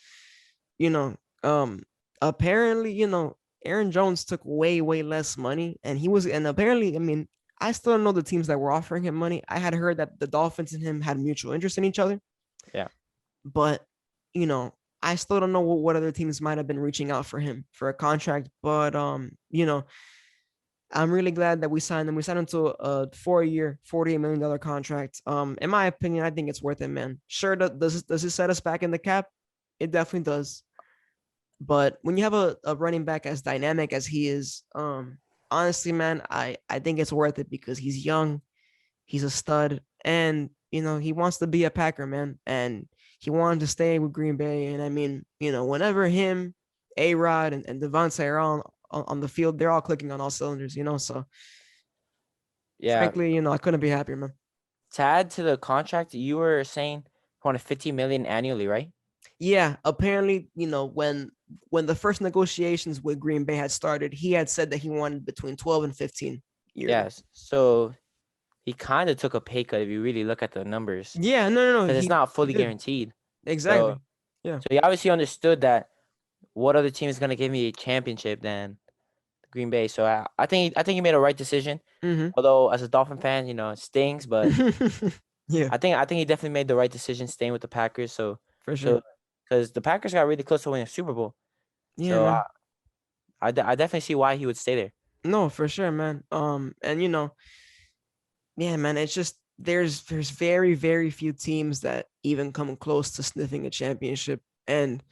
you know, um, apparently, Aaron Jones took way less money, and apparently, I mean, I still don't know the teams that were offering him money. I had heard that the Dolphins and him had mutual interest in each other, Yeah. but you know, I still don't know what other teams might have been reaching out for him for a contract. But I'm really glad that we signed him. We signed him to a 4-year, $48 million contract. In my opinion, I think it's worth it, man. Sure, does it set us back in the cap? It definitely does. But when you have a running back as dynamic as he is, honestly, man, I think it's worth it because he's young, he's a stud, and he wants to be a Packer, man, and he wanted to stay with Green Bay. And I mean, whenever him, A Rod, and Devontae are on the field, they're all clicking on all cylinders, So Yeah. frankly, I couldn't be happier, man. To add to the contract, you were saying he wanted 50 million annually, right? Yeah, apparently, when the first negotiations with Green Bay had started, he had said that he wanted between 12 and 15 yearly. Yes. So he kind of took a pay cut if you really look at the numbers, Yeah, no, because it's not he fully did guaranteed. So exactly. Yeah. so he obviously understood that what other team is gonna give me a championship than Green Bay. So I think he made a right decision. Mm-hmm. Although as a Dolphin fan, it stings, but Yeah, I think he definitely made the right decision staying with the Packers. So for so sure. because the Packers got really close to winning a Super Bowl. Yeah, So man. I definitely see why he would stay there. No, for sure, man. And yeah, man. It's just there's very few teams that even come close to sniffing a championship. And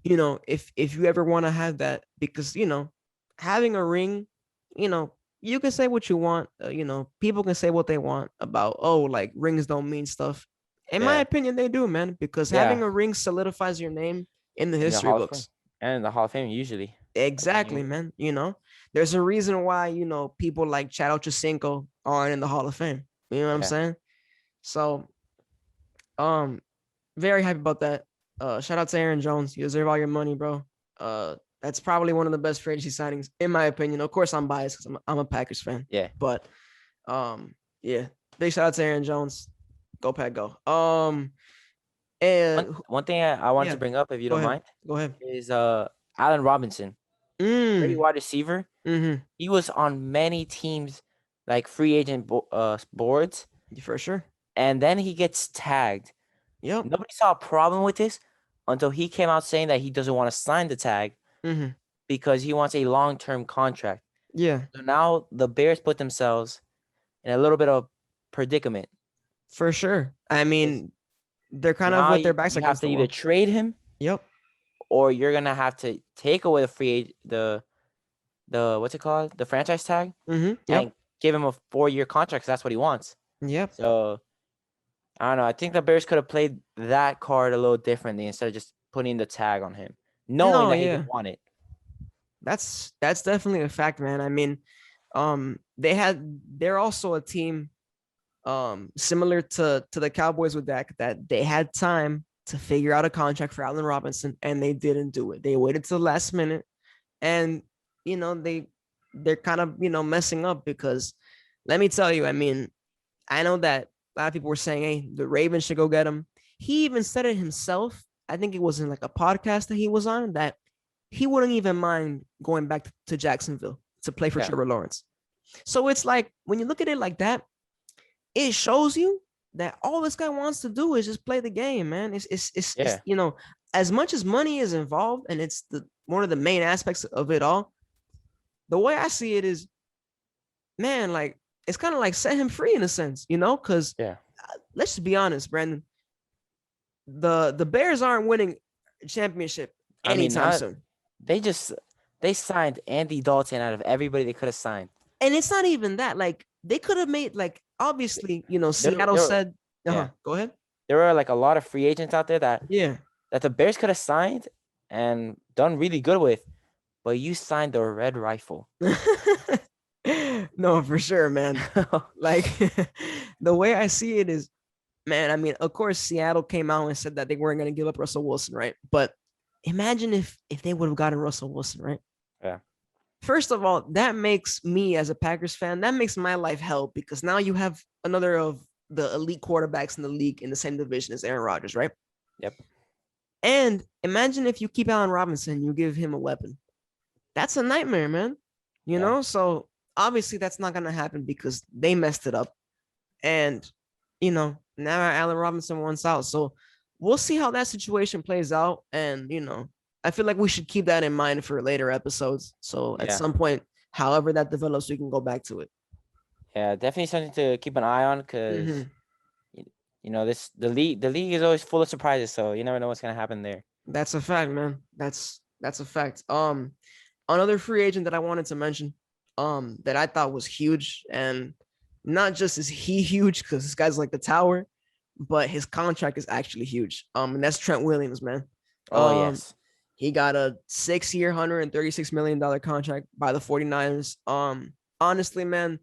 if you ever want to have that, because having a ring, you can say what you want. People can say what they want about, oh, like rings don't mean stuff. In my Yeah, opinion, they do, man, because having yeah, a ring solidifies your name in the in the history Hall of Fame books. and in the Hall of Fame usually. Like when Exactly, you, man. There's a reason why people like Chad Ochocinco aren't in the Hall of Fame. You know what I'm yeah, saying? So, um, very happy about that. Shout out to Aaron Jones. You deserve all your money, bro. That's probably one of the best free agency signings, in my opinion. Of course, I'm biased because I'm a Packers fan, yeah, but Yeah. Big shout out to Aaron Jones. Go Pack, go. One And one thing I wanted yeah, to bring up, if you go don't ahead. mind, Go ahead. is Allen Robinson, great Mm. wide receiver. Mm-hmm. He was on many teams like free agent boards, For sure. and then he gets tagged. Yep. Nobody saw a problem with this until he came out saying that he doesn't want to sign the tag Mm-hmm. because he wants a long-term contract. Yeah, So now the Bears put themselves in a little bit of predicament for sure. I because mean, they're kind of now with their backs you have against to the either wall. trade him Yep. or you're gonna have to take away the the what's it called, the franchise tag, Mm-hmm. Yep. and give him a 4-year contract because that's what he wants. Yep. So I don't know. I think the Bears could have played that card a little differently instead of just putting the tag on him, knowing No, that he yeah. didn't want it. That's definitely a fact, man. I mean, they're also a team similar to the Cowboys with that they had time to figure out a contract for Allen Robinson and they didn't do it. They waited till the last minute and you know they're kind of messing up because let me tell you, I mean, I know that a lot of people were saying, hey, the Ravens should go get him. He even said it himself. I think it was in like a podcast that he was on that he wouldn't even mind going back to Jacksonville to play for Yeah, Trevor Lawrence. So it's like when you look at it like that, it shows you that all this guy wants to do is just play the game, man. It's yeah. as much as money is involved, and it's the one of the main aspects of it all. The way I see it is, man, like it's kind of like set him free in a sense, because Yeah. let's just be honest, Brandon. The Bears aren't winning a championship I mean, anytime not soon. they just they signed Andy Dalton out of everybody they could have signed. And it's not even that. Like they could have made like obviously, There, Seattle there, said, yeah, go ahead. there were like a lot of free agents out there Yeah. that the Bears could have signed and done really good with, but you signed the Red Rifle. No, for sure, man. Like the way I see it is, man, I mean, of course, Seattle came out and said that they weren't going to give up Russell Wilson, right? But imagine if they would have gotten Russell Wilson, right? Yeah, First of all, that makes me as a Packers fan, that makes my life hell because now you have another of the elite quarterbacks in the league in the same division as Aaron Rodgers, right? yep, And imagine if you keep Allen Robinson, you give him a weapon. That's a nightmare, man. yeah, So obviously that's not gonna happen because they messed it up. And now Allen Robinson wants out. So we'll see how that situation plays out. And I feel like we should keep that in mind for later episodes. So at yeah, some point, however that develops, we can go back to it. yeah. Definitely something to keep an eye on because Mm-hmm. this the league is always full of surprises, so you never know what's gonna happen there. That's a fact, man. That's a fact. Another free agent that I wanted to mention, that I thought was huge, and not just is he huge because this guy's like the tower, but his contract is actually huge. And that's Trent Williams, man. Oh Um, yes, he got a 6-year, $136 million contract by the 49ers. Honestly, man,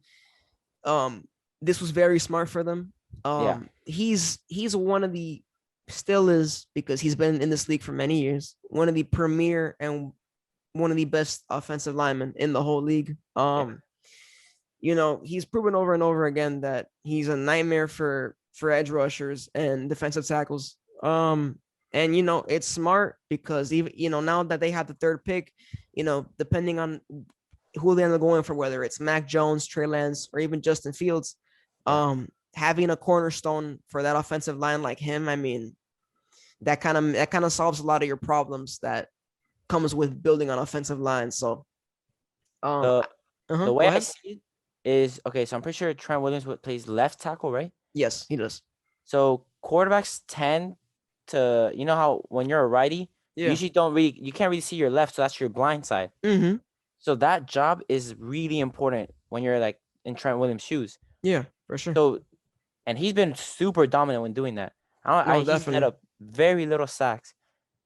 um, this was very smart for them. yeah, He's one of the still is because he's been in this league for many years, one of the premier and one of the best offensive linemen in the whole league. yeah. He's proven over and over again that he's a nightmare for edge rushers and defensive tackles. And it's smart because even now that they have the third pick, depending on who they end up going for, whether it's Mac Jones, Trey Lance, or even Justin Fields, Yeah. having a cornerstone for that offensive line like him, I mean, that kind of solves a lot of your problems that comes with building an offensive line. So, um, The the go way I ahead. see it is okay. So I'm pretty sure Trent Williams plays left tackle, right? Yes, he does. So quarterbacks tend to, how when you're a righty, you Yeah. usually you can't really see your left, so that's your blind side. Mm-hmm. So that job is really important when you're like in Trent Williams' shoes. Yeah, for sure. So, and he's been super dominant when doing that. No, He's led definitely. up very little sacks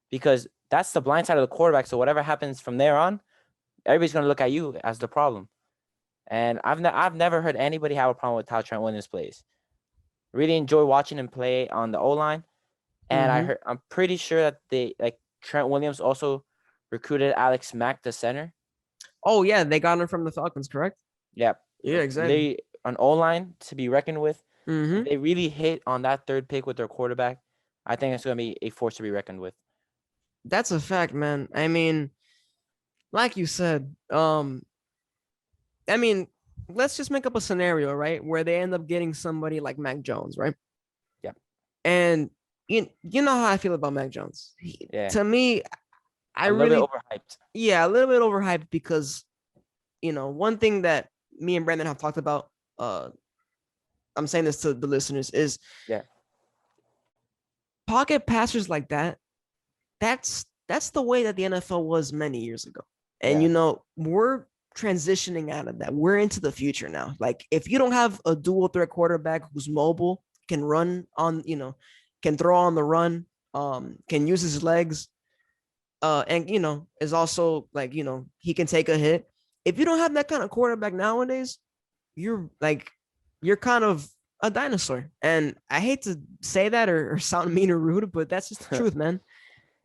because that's the blind side of the quarterback. So whatever happens from there on, everybody's gonna look at you as the problem. And I've never heard anybody have a problem with how Trent Williams plays. Really enjoy watching him play on the O line. And Mm-hmm. I'm pretty sure that they like Trent Williams also recruited Alex Mack, the center. Oh yeah, they got him from the Falcons, correct? Yep. Yeah, exactly. They an O line to be reckoned with. If Mm-hmm. they really hit on that third pick with their quarterback, I think it's going to be a force to be reckoned with. That's a fact, man. I mean, like you said, I mean, let's just make up a scenario, right, where they end up getting somebody like Mac Jones, right? Yeah, And you know how I feel about Mac Jones. yeah, To me, I a little bit really, overhyped. yeah, a little bit overhyped because one thing that me and Brandon have talked about, uh, I'm saying this to the listeners, is Yeah, pocket passers like that. That's the way that the NFL was many years ago. And yeah, we're transitioning out of that. We're into the future now. Like if you don't have a dual threat quarterback who's mobile, can run on, can throw on the run, can use his legs, and is also like, he can take a hit. If you don't have that kind of quarterback nowadays, you're like you're kind of a dinosaur. And I hate to say that or sound mean or rude, but that's just the truth, man.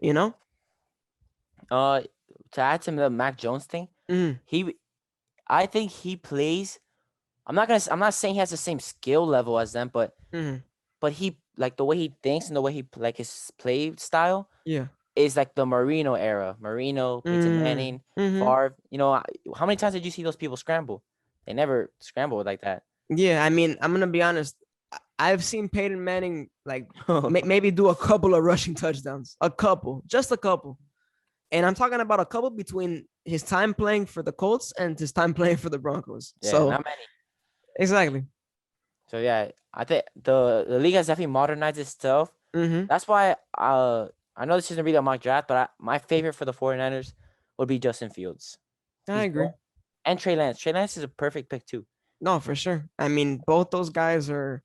You know? uh, to add to the Mac Jones thing, Mm, he, I think he plays. I'm not saying he has the same skill level as them, mm, but he like the way he thinks and the way he like his play style yeah. is like the Marino era. Marino, Peyton Mm, Manning, mm-hmm. Favre. How many times did you see those people scramble? They never scrambled like that. Yeah, I mean, I'm gonna be honest. I've seen Peyton Manning like maybe do a couple of rushing touchdowns, a couple, just a couple. And I'm talking about a couple between his time playing for the Colts and his time playing for the Broncos. Yeah, So not many. exactly. So yeah, I think the league has definitely modernized itself. Mm-hmm. That's why I know this isn't really a mock draft, but my favorite for the 49ers would be Justin Fields. I He's agree. grown. And Trey Lance. Trey Lance is a perfect pick too. No, for sure. I mean, both those guys are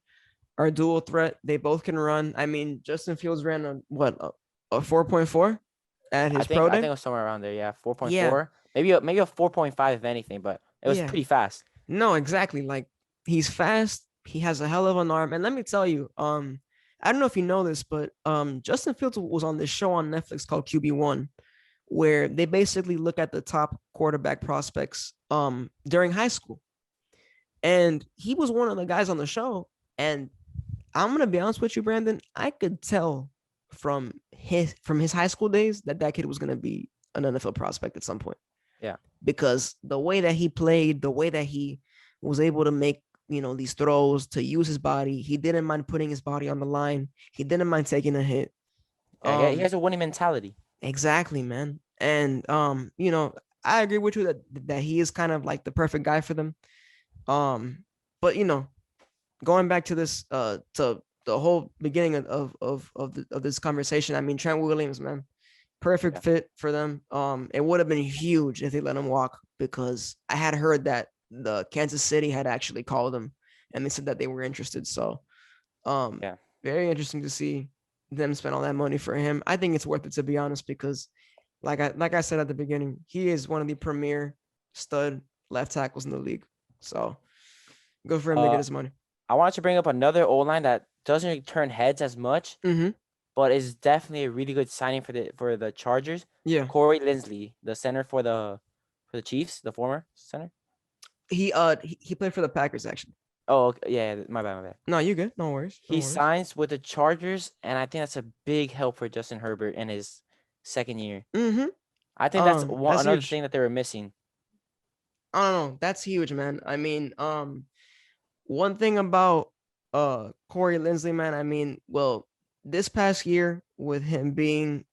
dual threat. They both can run. I mean, Justin Fields ran a 4.4 at his pro I think day. it was somewhere around there. Yeah, Yeah, 4.4, maybe a 4.5 if anything, but it was yeah. pretty fast. No, exactly. Like he's fast. He has a hell of an arm. And let me tell you, I don't know if you know this, but Justin Fields was on this show on Netflix called QB1, where they basically look at the top quarterback prospects during high school. And he was one of the guys on the show. And I'm gonna be honest with you, Brandon. I could tell from his high school days that kid was gonna be an NFL prospect at some point Yeah, because the way that he played, the way that he was able to make these throws, to use his body, he didn't mind putting his body on the line. He didn't mind taking a hit. yeah. He Um, has a winning mentality. exactly, man. And I agree with you that he is kind of like the perfect guy for them. But going back to this to the whole beginning of this conversation, I mean Trent Williams, man, perfect Yeah, fit for them. It would have been huge if they let him walk because I had heard that the Kansas City had actually called him and they said that they were interested. So um yeah, very interesting to see them spend all that money for him. I think it's worth it, to be honest, because like I said at the beginning, he is one of the premier stud left tackles in the league. So good for him to get uh, his money. I wanted to bring up another O line that doesn't turn heads as much, Mm-hmm. but is definitely a really good signing for the Chargers. Yeah. Corey Linsley, the center for the Chiefs, the former center. He played for the Packers actually. Oh, okay, yeah, my bad, my bad. No, you good. No worries. No He worries. signs with the Chargers, and I think that's a big help for Justin Herbert in his second year. Mm-hmm. I think that's That's another huge. thing that they were missing. I don't know. That's huge, man. I mean, one thing about Corey Linsley, man. I mean, well, this past year with him being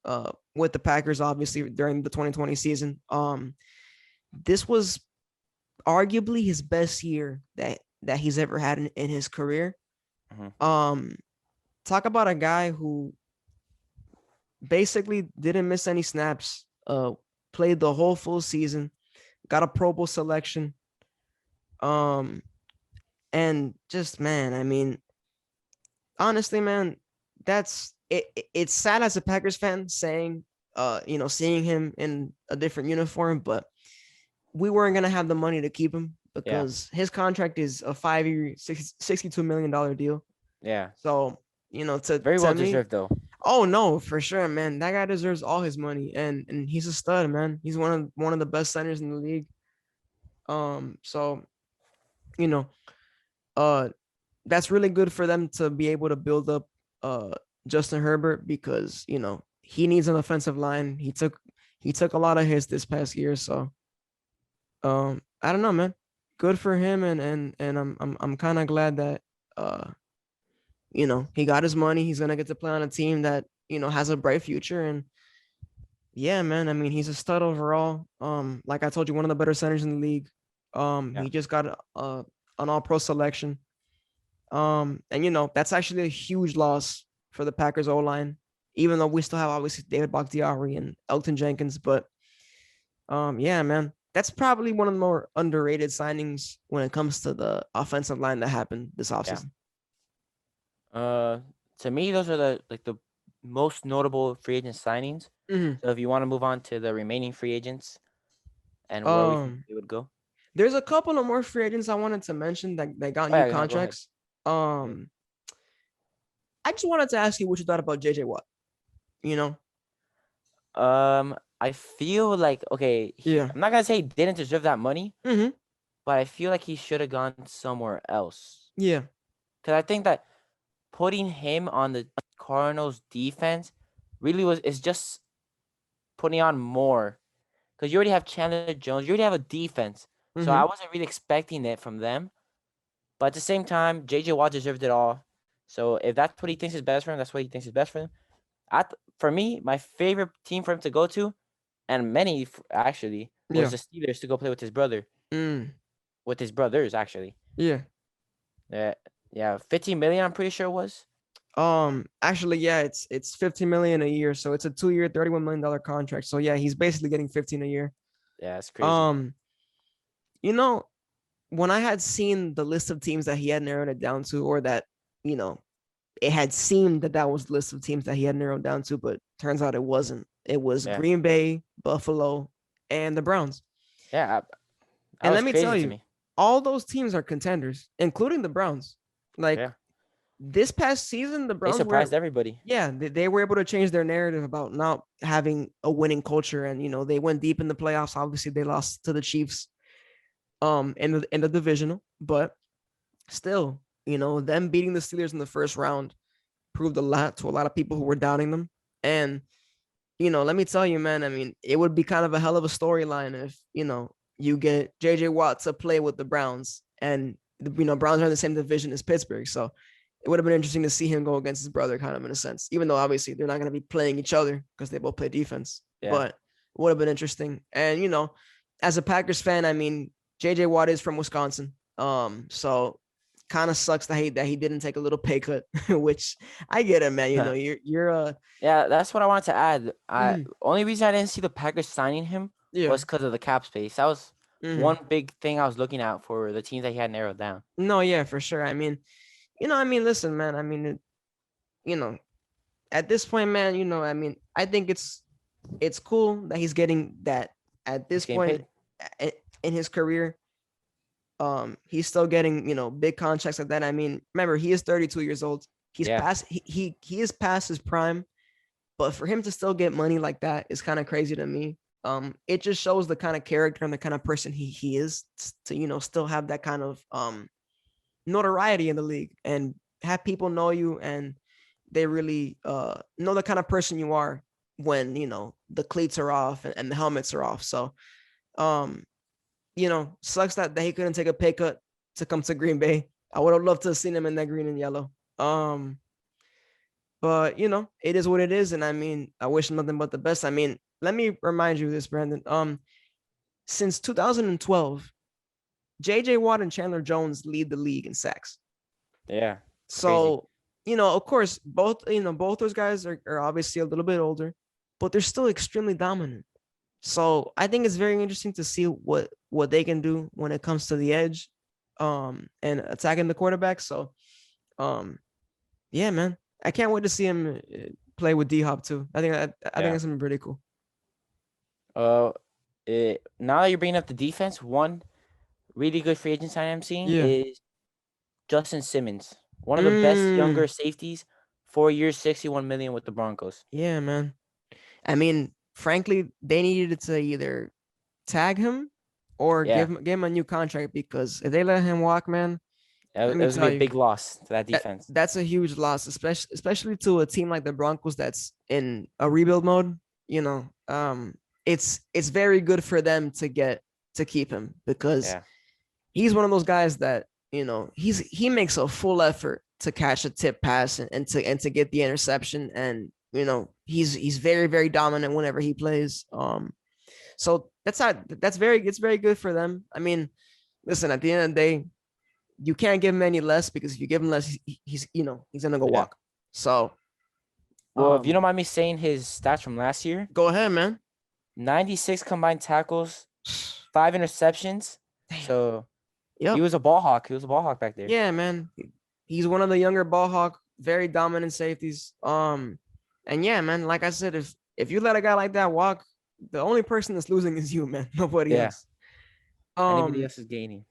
with the Packers, obviously during the 2020 season, this was arguably his best year that he's ever had in his career. Mhm. Um, talk about a guy who basically didn't miss any snaps. Played the whole full season, got a Pro Bowl selection. Um, and just man, I mean, honestly, man, that's it. It's sad as a Packers fan saying, seeing him in a different uniform, but we weren't gonna have the money to keep him Yeah, because his contract is a 5 year, $62 million deal. yeah, So to very well to me, deserved though. oh no, for sure, man, that guy deserves all his money, and he's a stud, man. He's one of the best centers in the league. So you know, Uh, that's really good for them to be able to build up Justin Herbert because he needs an offensive line. He took a lot of hits this past year, so I don't know, man. Good for him, and I'm kind of glad that uh he got his money. He's gonna get to play on a team that has a bright future, and yeah, man. I mean, he's a stud overall. Like I told you, one of the better centers in the league. Yeah, He just got an All Pro selection. And that's actually a huge loss for the Packers O line, even though we still have obviously David Bakhtiari and Elton Jenkins. But yeah, man, that's probably one of the more underrated signings when it comes to the offensive line that happened this yeah. offseason. Uh, to me, those are the most notable free agent signings. Mm-hmm. So if you want to move on to the remaining free agents and where we think Um, they would go. there's a couple of more free agents I wanted to mention that they got Oh new yeah, no, go ahead. contracts. I just wanted to ask you what you thought about JJ Watt. You know? I feel like okay, Yeah. I'm not gonna say he didn't deserve that money, Mm-hmm. but I feel like he should have gone somewhere else. Yeah. Cause I think that putting him on the Cardinals defense really is just putting on more. Cause you already have Chandler Jones, you already have a defense. So Mm-hmm. I wasn't really expecting it from them. But at the same time, JJ Watt deserved it all. So if that's what he thinks is best for him, that's what he thinks is best for him. For me, my favorite team for him to go to, and many actually, was Yeah. the Steelers to go play with his brother, Mm. with his brothers actually. Yeah. Yeah, yeah, 15 million. I'm pretty sure it was. Actually, yeah, it's 15 million a year, so it's a 2-year, $31 million contract. So yeah, he's basically getting 15 a year. Yeah, it's crazy. Um, you know, when I had seen the list of teams that he had narrowed it down to, or that, you know, it had seemed that that was the list of teams that he had narrowed down to, but turns out it wasn't. It was Yeah, Green Bay, Buffalo, and the Browns. yeah, that And was let me tell crazy to you, me. all those teams are contenders, including the Browns. Like Yeah, this past season, the they Browns were, surprised everybody. yeah, they were able to change their narrative about not having a winning culture, and they went deep in the playoffs. Obviously, they lost to the Chiefs, in the divisional, but still, them beating the Steelers in the first round proved a lot to a lot of people who were doubting them. And let me tell you, man, I mean, it would be kind of a hell of a storyline if, you get JJ Watt to play with the Browns, and Browns are in the same division as Pittsburgh. So it would have been interesting to see him go against his brother, kind of in a sense, even though obviously they're not going to be playing each other because they both play defense. Yeah, But it would have been interesting. And, as a Packers fan, I mean, JJ Watt is from Wisconsin. So kind of sucks that he didn't take a little pay cut, which I get it, man. You're yeah. That's what I wanted to add. I mm, only reason I didn't see the Packers signing him yeah. was because of the cap space. That was Mm-hmm. one big thing I was looking out for the teams that he had narrowed down. No, yeah, for sure. I mean, listen, man. I mean, you know, at this point, man, I mean, I think it's cool that he's getting that at He's this getting point paid. in his career. He's still getting big contracts like that. I mean, remember he is 32 years old. He's Yeah, past he is past his prime, but for him to still get money like that is kind of crazy to me. It just shows the kind of character and the kind of person he is to still have that kind of notoriety in the league and have people know you, and they really know the kind of person you are when the cleats are off and the helmets are off. So um sucks that he couldn't take a pay cut to come to Green Bay. I would have loved to have seen him in that green and yellow. But it is what it is, and I mean, I wish him nothing but the best. I mean, let me remind you of this, Brandon. Since 2012, JJ Watt and Chandler Jones lead the league in sacks. yeah, it's crazy. So, of course, both those guys are obviously a little bit older, but they're still extremely dominant. So I think it's very interesting to see what they can do when it comes to the edge, and attacking the quarterback. So, um, yeah, man, I can't wait to see him play with D Hop too. I think Yeah. that's gonna be pretty cool. Uh, now that you're bringing up the defense, one really good free agent sign I'm seeing Yeah. is Justin Simmons, one of the best younger Mm, safeties. 4 years, 61 million with the Broncos. yeah, man. I mean, frankly, they needed to either tag him or Yeah, give him a new contract, because if they let him walk, man, It Let me was gonna tell be a you, big loss to that that defense. that's a huge loss, especially to a team like the Broncos that's in a rebuild mode. You know, it's very good for them to keep him because Yeah. he's one of those guys that he makes a full effort to catch a tip pass and to get the interception, and he's very very dominant whenever he plays. So it's very good for them. I mean, listen, at the end of the day, you can't give him any less because if you give him less, he's gonna go Yeah. walk. So Well, if you don't mind me saying his stats from last year, go ahead, man. 96 combined tackles, 5 interceptions. Damn. So he Yep. was a ball hawk. He was a ball hawk back there. Yeah, man. He's one of the younger ball hawk, very dominant safeties. And yeah, man, like I said, if you let a guy like that walk, the only person that's losing is you, man. Nobody Yeah. else. Anybody Um, else is gaining.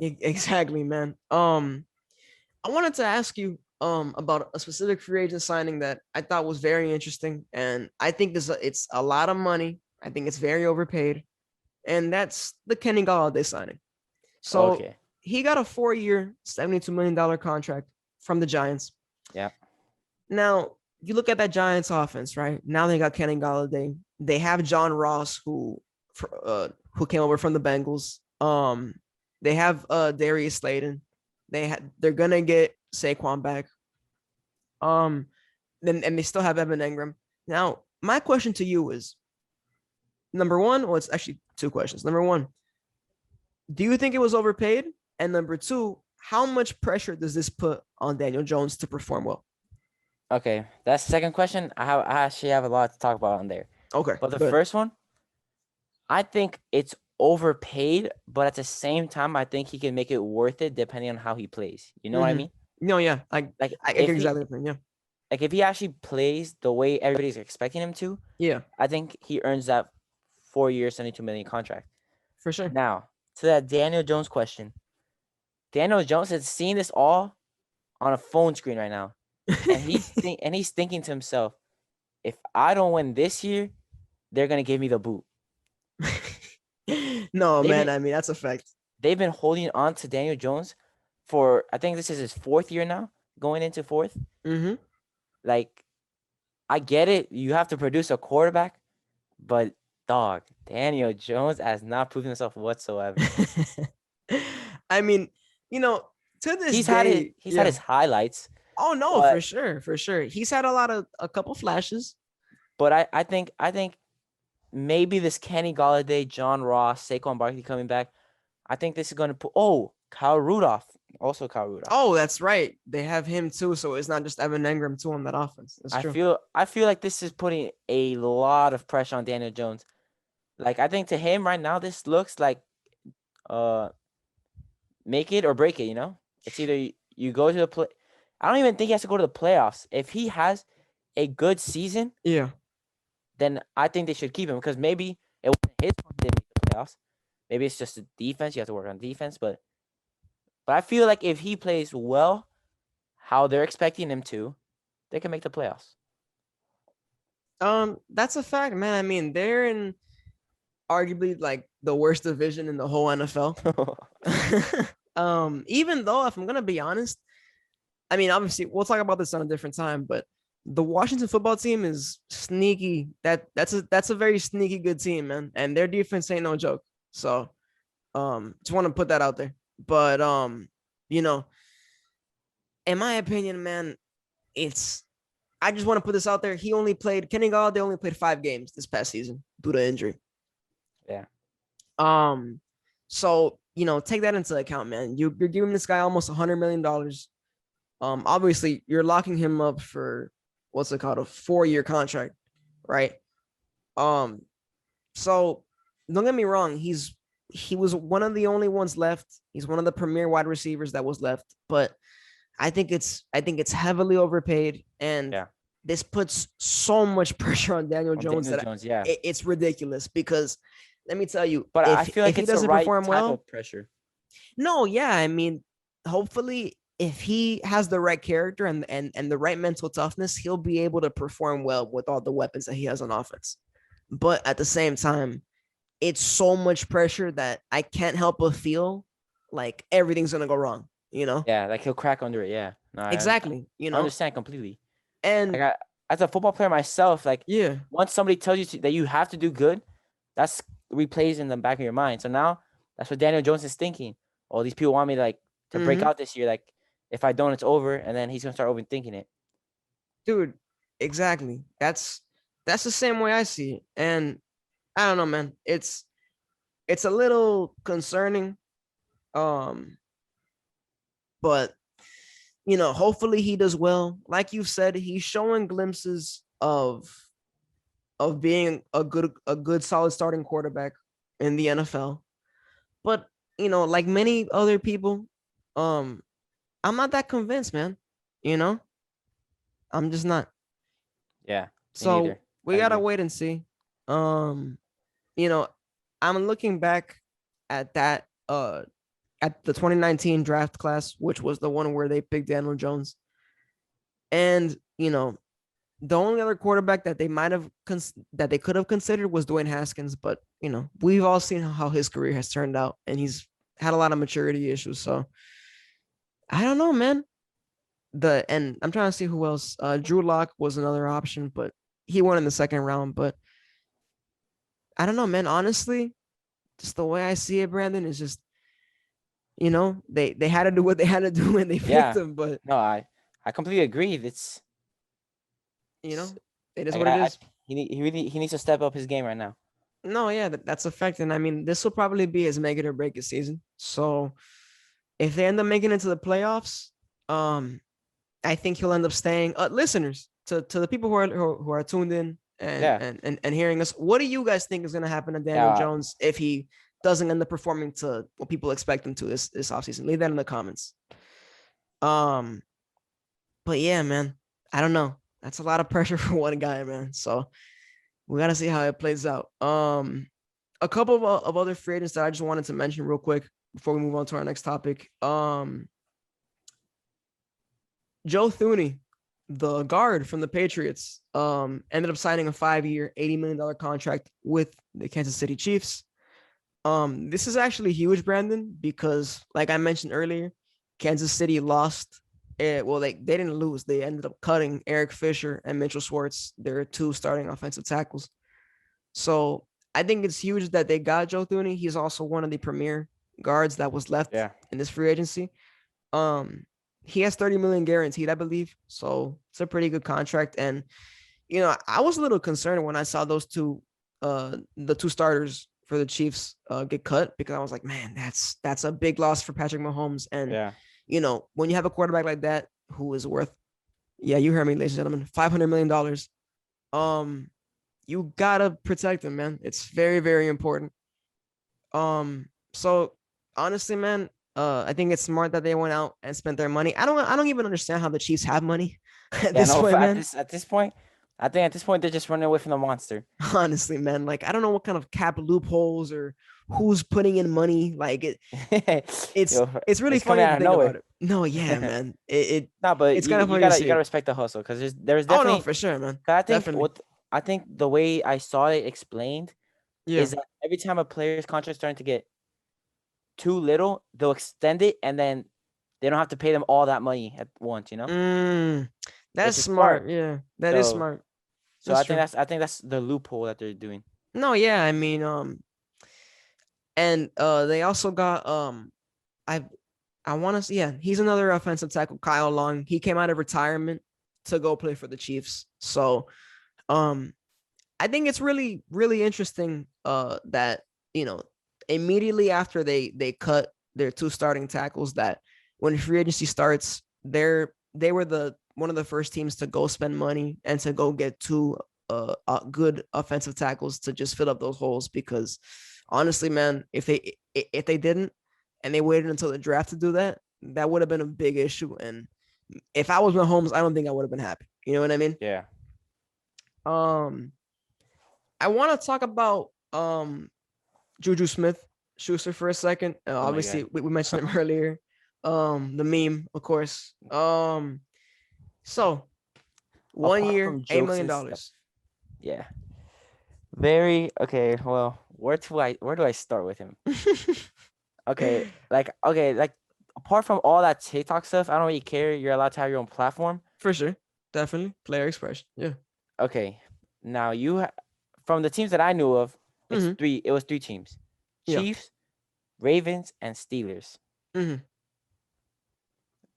exactly, man. I wanted to ask you about a specific free agent signing that I thought was very interesting, and I think it's a lot of money. I think it's very overpaid, and that's the Kenny Galladay signing. So Okay. he got a 4-year, $72 million contract from the Giants. Yeah. Now you look at that Giants offense, right? Now they got Kenny Galladay. They have John Ross, who came over from the Bengals. They have Darius Slayton. They're gonna get Saquon back. Um, then and they still have Evan Engram. Now, my question to you is number one. Well, it's actually two questions. Number one, do you think it was overpaid? And number two, how much pressure does this put on Daniel Jones to perform well? Okay. That's the second question. I actually have a lot to talk about on there. Okay, But the good. first one, I think it's overpaid, but at the same time, I think he can make it worth it depending on how he plays. You know what I Mm-hmm. mean? No, yeah, I Like I get if he exactly the thing. Yeah, like if he actually plays the way everybody's expecting him to, yeah, I think he earns that 4 year, 72 million contract. for sure. Now, to that Daniel Jones question. Daniel Jones is seeing this all on a phone screen right now. And he's thinking to himself, if I don't win this year, they're gonna give me the boot. No, They've man. been I mean, that's a fact. they've been holding on to Daniel Jones for I think this is his 4th year now, going into 4th. Mm-hmm. Like, I get it, you have to produce a quarterback, but dog, Daniel Jones has not proven himself whatsoever. I mean, you know, to this day, He's had yeah. his highlights, Oh no, but for sure, for sure. He's had a couple flashes. I think maybe this Kenny Galladay, John Ross, Saquon Barkley coming back. I think this is going to put. Oh, Kyle Rudolph. Also, Kyle Rudolph. Oh, that's right. They have him too, so it's not just Evan Engram too on that offense. That's true. I feel like this is putting a lot of pressure on Daniel Jones. Like I think to him right now, this looks like uh make it or break it. You know, it's either you go to the play. I don't even think he has to go to the playoffs. If he has a good season, Yeah. then I think they should keep him because maybe it wasn't his fault he didn't make the playoffs. Maybe it's just the defense. You have to work on defense, but I feel like if he plays well, how they're expecting him to, they can make the playoffs. That's a fact, man. I mean, they're in arguably like the worst division in the whole NFL. Even though, if I'm gonna be honest, I mean, obviously, we'll talk about this on a different time, but the Washington football team is sneaky. That's a very sneaky good team, man. And their defense ain't no joke. So, just want to put that out there. But you know, in my opinion, man, it's I just want to put this out there. Kenny Galladay only played 5 games this past season due to injury. Yeah. So take that into account, man. You're giving this guy almost $100 million. Obviously, you're locking him up for what's it called, a 4-year contract, right? Um, so don't get me wrong, he was one of the only ones left. He's one of the premier wide receivers that was left, but I think it's heavily overpaid, and Yeah. this puts so much pressure on Daniel On Jones Daniel that Jones, yeah. it's ridiculous because let me tell you, But I if feel if like he it's the doesn't right perform type well, of pressure. no, yeah, I mean, hopefully, if he has the right character and the right mental toughness, he'll be able to perform well with all the weapons that he has on offense. But at the same time, it's so much pressure that I can't help but feel like everything's gonna go wrong. you know? Yeah, like he'll crack under it. Yeah. No, Exactly, you I know? understand completely. Like And as a football player myself, like yeah. once somebody tells you that you have to do good, that's replays in the back of your mind. So now that's what Daniel Jones is thinking. Oh, these people want me to break Mm-hmm. out this year. Like if I don't, it's over, and then he's gonna start overthinking it. Dude, exactly. That's the same way I see it. And I don't know, man. It's a little concerning. Um, but hopefully he does well. Like you said, he's showing glimpses of being a good solid starting quarterback in the NFL. But like many other people, um, I'm not that convinced, man. You know, I'm just not. Yeah, me So neither. we I gotta agree. wait and see. Um, you know, I'm looking back at that at the 2019 draft class, which was the one where they picked Daniel Jones. And the only other quarterback that they might have that they could have considered was Dwayne Haskins, but we've all seen how his career has turned out, and he's had a lot of maturity issues. So I don't know, man. And I'm trying to see who else. Drew Lock was another option, but he went in the second round. But I don't know, man. Honestly, just the way I see it, Brandon, is just they had to do what they had to do when they picked Yeah. him, but No, I completely agree. you It's know it is like what it I is. he needs to step up his game right now. No, yeah, that's a fact. And I mean, this will probably be his make it or break it season. So if they end up making it to the playoffs, um, I think he'll end up staying. Listeners, to the people who are tuned in and Yeah. and hearing us, what do you guys think is going to happen to Daniel Yeah. Jones if he doesn't end up performing to what people expect him to this offseason? Leave that in the comments. Um, but yeah, man, I don't know. That's a lot of pressure for one guy, man. So we gotta see how it plays out. A couple of other free agents that I just wanted to mention real quick before we move on to our next topic. Joe Thuney, the guard from the Patriots, ended up signing a 5-year, $80 million contract with the Kansas City Chiefs. This is actually huge, Brandon, because like I mentioned earlier, Kansas City lost. Well, they didn't lose. They ended up cutting Eric Fisher and Mitchell Schwartz, their two starting offensive tackles. So I think it's huge that they got Joe Thuney. He's also one of the premier guards that was left Yeah. in this free agency. Um, he has 30 million guaranteed, I believe. So it's a pretty good contract. And I was a little concerned when I saw the two starters for the Chiefs get cut, because I was like, man, that's a big loss for Patrick Mahomes. And Yeah. when you have a quarterback like that who is worth, yeah, you heard me, ladies and gentlemen, $500 million. Um, you gotta protect him, man. It's very, very important. So honestly, man, I think it's smart that they went out and spent their money. I don't even understand how the Chiefs have money at Yeah. this No. point, At man. this point, I think at this point they're just running away from the monster. Honestly, man, like I don't know what kind of cap loopholes or who's putting in money. Like it's Yo, it's really it's coming funny to out of think about nowhere. it. No, yeah, man. No, but It's kind of you funny to gotta see it. respect the hustle because there's Oh no, definitely. for sure, man. 'Cause Definitely. I think the way I saw it explained Yeah. is that every time a player's contract is starting to get too little, they'll extend it and then they don't have to pay them all that money at once, Mm, that's which is smart. smart. Yeah, that is So smart. That's true. I think that's the loophole that they're doing. No, yeah, I mean, and they also got I I want to, yeah, he's another offensive tackle, Kyle Long. He came out of retirement to go play for the Chiefs. So, um, I think it's really, really interesting that, you know, immediately after they cut their two starting tackles, that when free agency starts, they were the one of the first teams to go spend money and to go get two good offensive tackles to just fill up those holes, because honestly, man, if they didn't and they waited until the draft to do that, that would have been a big issue. And if I was Mahomes, I don't think I would have been happy. You know what I mean? Yeah. Um, I want to talk about Juju Smith Schuster for a second. Oh my Obviously, god. we mentioned him earlier. The meme, of course. So one Apart year, from jokes and stuff. $8 million. Yeah. Very okay. Well, where do I start with him? Okay, like apart from all that TikTok stuff, I don't really care. You're allowed to have your own platform. For sure. Definitely. Player expression. Yeah. Okay. Now from the teams that I knew of, Mm-hmm. it was three teams: Yeah. Chiefs, Ravens, and Steelers. Mm-hmm.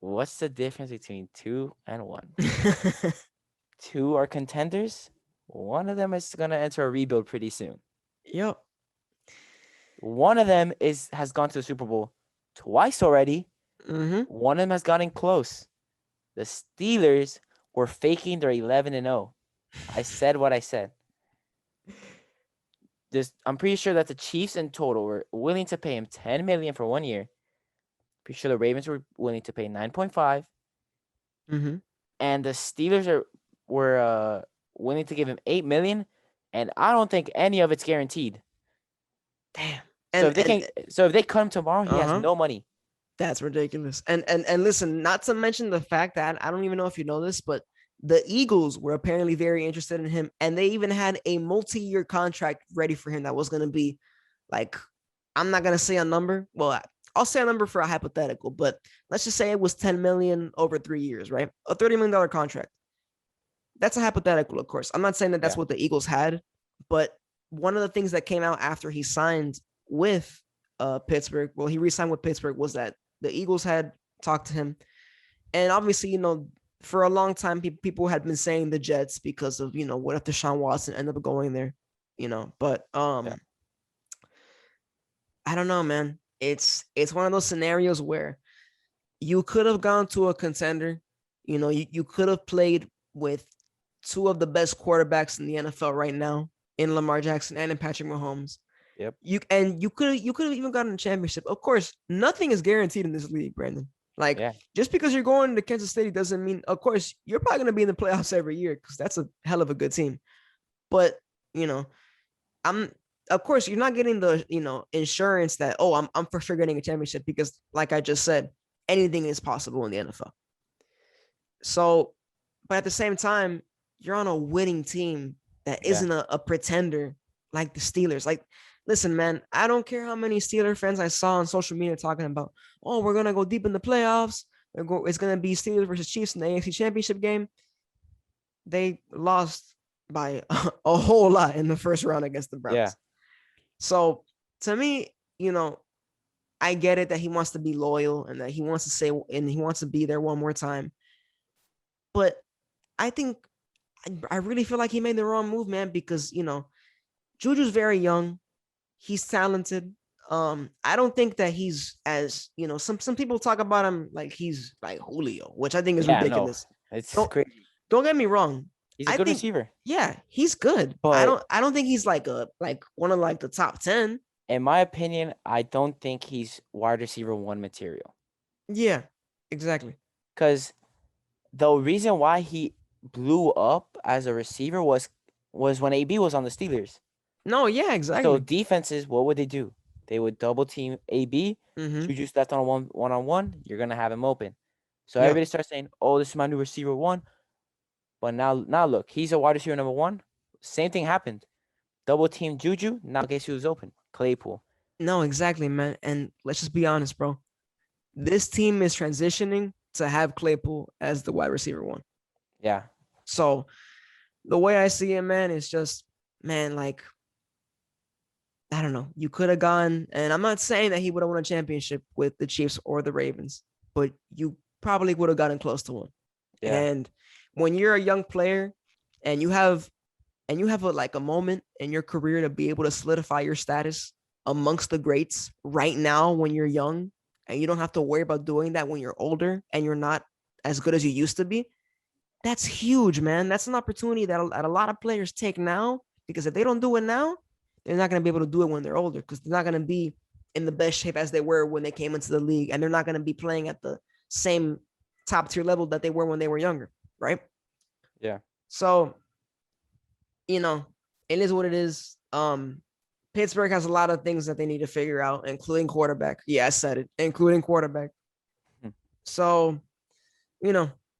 What's the difference between 2 and 1? Two are contenders. One of them is gonna enter a rebuild pretty soon. Yep. One of them has gone to the Super Bowl twice already. Mm-hmm. One of them has gotten close. The Steelers were faking their 11-0. I said what I said. I'm pretty sure that the Chiefs in total were willing to pay him $10 million for 1 year. Pretty sure the Ravens were willing to pay 9.5, Mm-hmm. and the Steelers were willing to give him $8 million, and I don't think any of it's guaranteed. Damn. So if they cut him tomorrow, he has Uh-huh. no money. That's ridiculous. And listen, not to mention the fact that I don't even know if you know this, but the Eagles were apparently very interested in him, and they even had a multi-year contract ready for him that was going to be like, I'm not going to say a number. Well, I'll say a number for a hypothetical, but let's just say it was 10 million over 3 years, right? A $30 million contract. That's a hypothetical, of course. I'm not saying that that's Yeah. what the Eagles had, but one of the things that came out after he signed with Pittsburgh, well, he re-signed with Pittsburgh, was that the Eagles had talked to him. And obviously, for a long time, people had been saying the Jets because of, what if Deshaun Watson ended up going there, but Yeah. I don't know, man. It's one of those scenarios where you could have gone to a contender. You could have played with two of the best quarterbacks in the NFL right now, in Lamar Jackson and in Patrick Mahomes. Yep. You could have even gotten a championship. Of course, nothing is guaranteed in this league, Brandon. Like, Yeah. just because you're going to Kansas City doesn't mean, of course, you're probably going to be in the playoffs every year, because that's a hell of a good team. But, I'm of course you're not getting the, insurance that, oh, I'm for sure getting a championship, because like I just said, anything is possible in the NFL. So, but at the same time, you're on a winning team that isn't a pretender like the Steelers. Like, listen, man, I don't care how many Steeler fans I saw on social media talking about, oh, we're gonna go deep in the playoffs. It's gonna be Steelers versus Chiefs in the AFC Championship game. They lost by a whole lot in the first round against the Browns. Yeah. So to me, I get it that he wants to be loyal and that he wants to say, and he wants to be there one more time. But I think I really feel like he made the wrong move, man, because, Juju's very young. He's talented. I don't think that he's as, some people talk about him like he's like Julio, which I think is ridiculous. No, it's Don't, crazy. don't get me wrong. He's a good receiver. Yeah, he's good. But I don't think he's like one of like the top 10. In my opinion, I don't think he's wide receiver 1 material. Yeah, exactly. Because the reason why he blew up as a receiver was when AB was on the Steelers. No, yeah, exactly. So defenses, what would they do? They would double team AB. Mm-hmm. Juju's left on a one-on-one. You're gonna have him open. So everybody starts saying, "Oh, this is my new receiver 1." But now look, he's a wide receiver number 1. Same thing happened. Double team Juju. Now guess who's open? Claypool. No, exactly, man. And let's just be honest, bro. This team is transitioning to have Claypool as the wide receiver 1. Yeah. So the way I see it, man, is just, man, like, I don't know. You could have gone, and I'm not saying that he would have won a championship with the Chiefs or the Ravens, but you probably would have gotten close to one. Yeah. And when you're a young player and you have a moment in your career to be able to solidify your status amongst the greats right now when you're young, and you don't have to worry about doing that when you're older and you're not as good as you used to be, that's huge, man. That's an opportunity that a lot of players take now, because if they don't do it now, they're not going to be able to do it when they're older, because they're not going to be in the best shape as they were when they came into the league, and they're not going to be playing at the same top tier level that they were when they were younger, right? Yeah. So, it is what it is. Pittsburgh has a lot of things that they need to figure out, including quarterback. Yeah, I said it, including quarterback. So,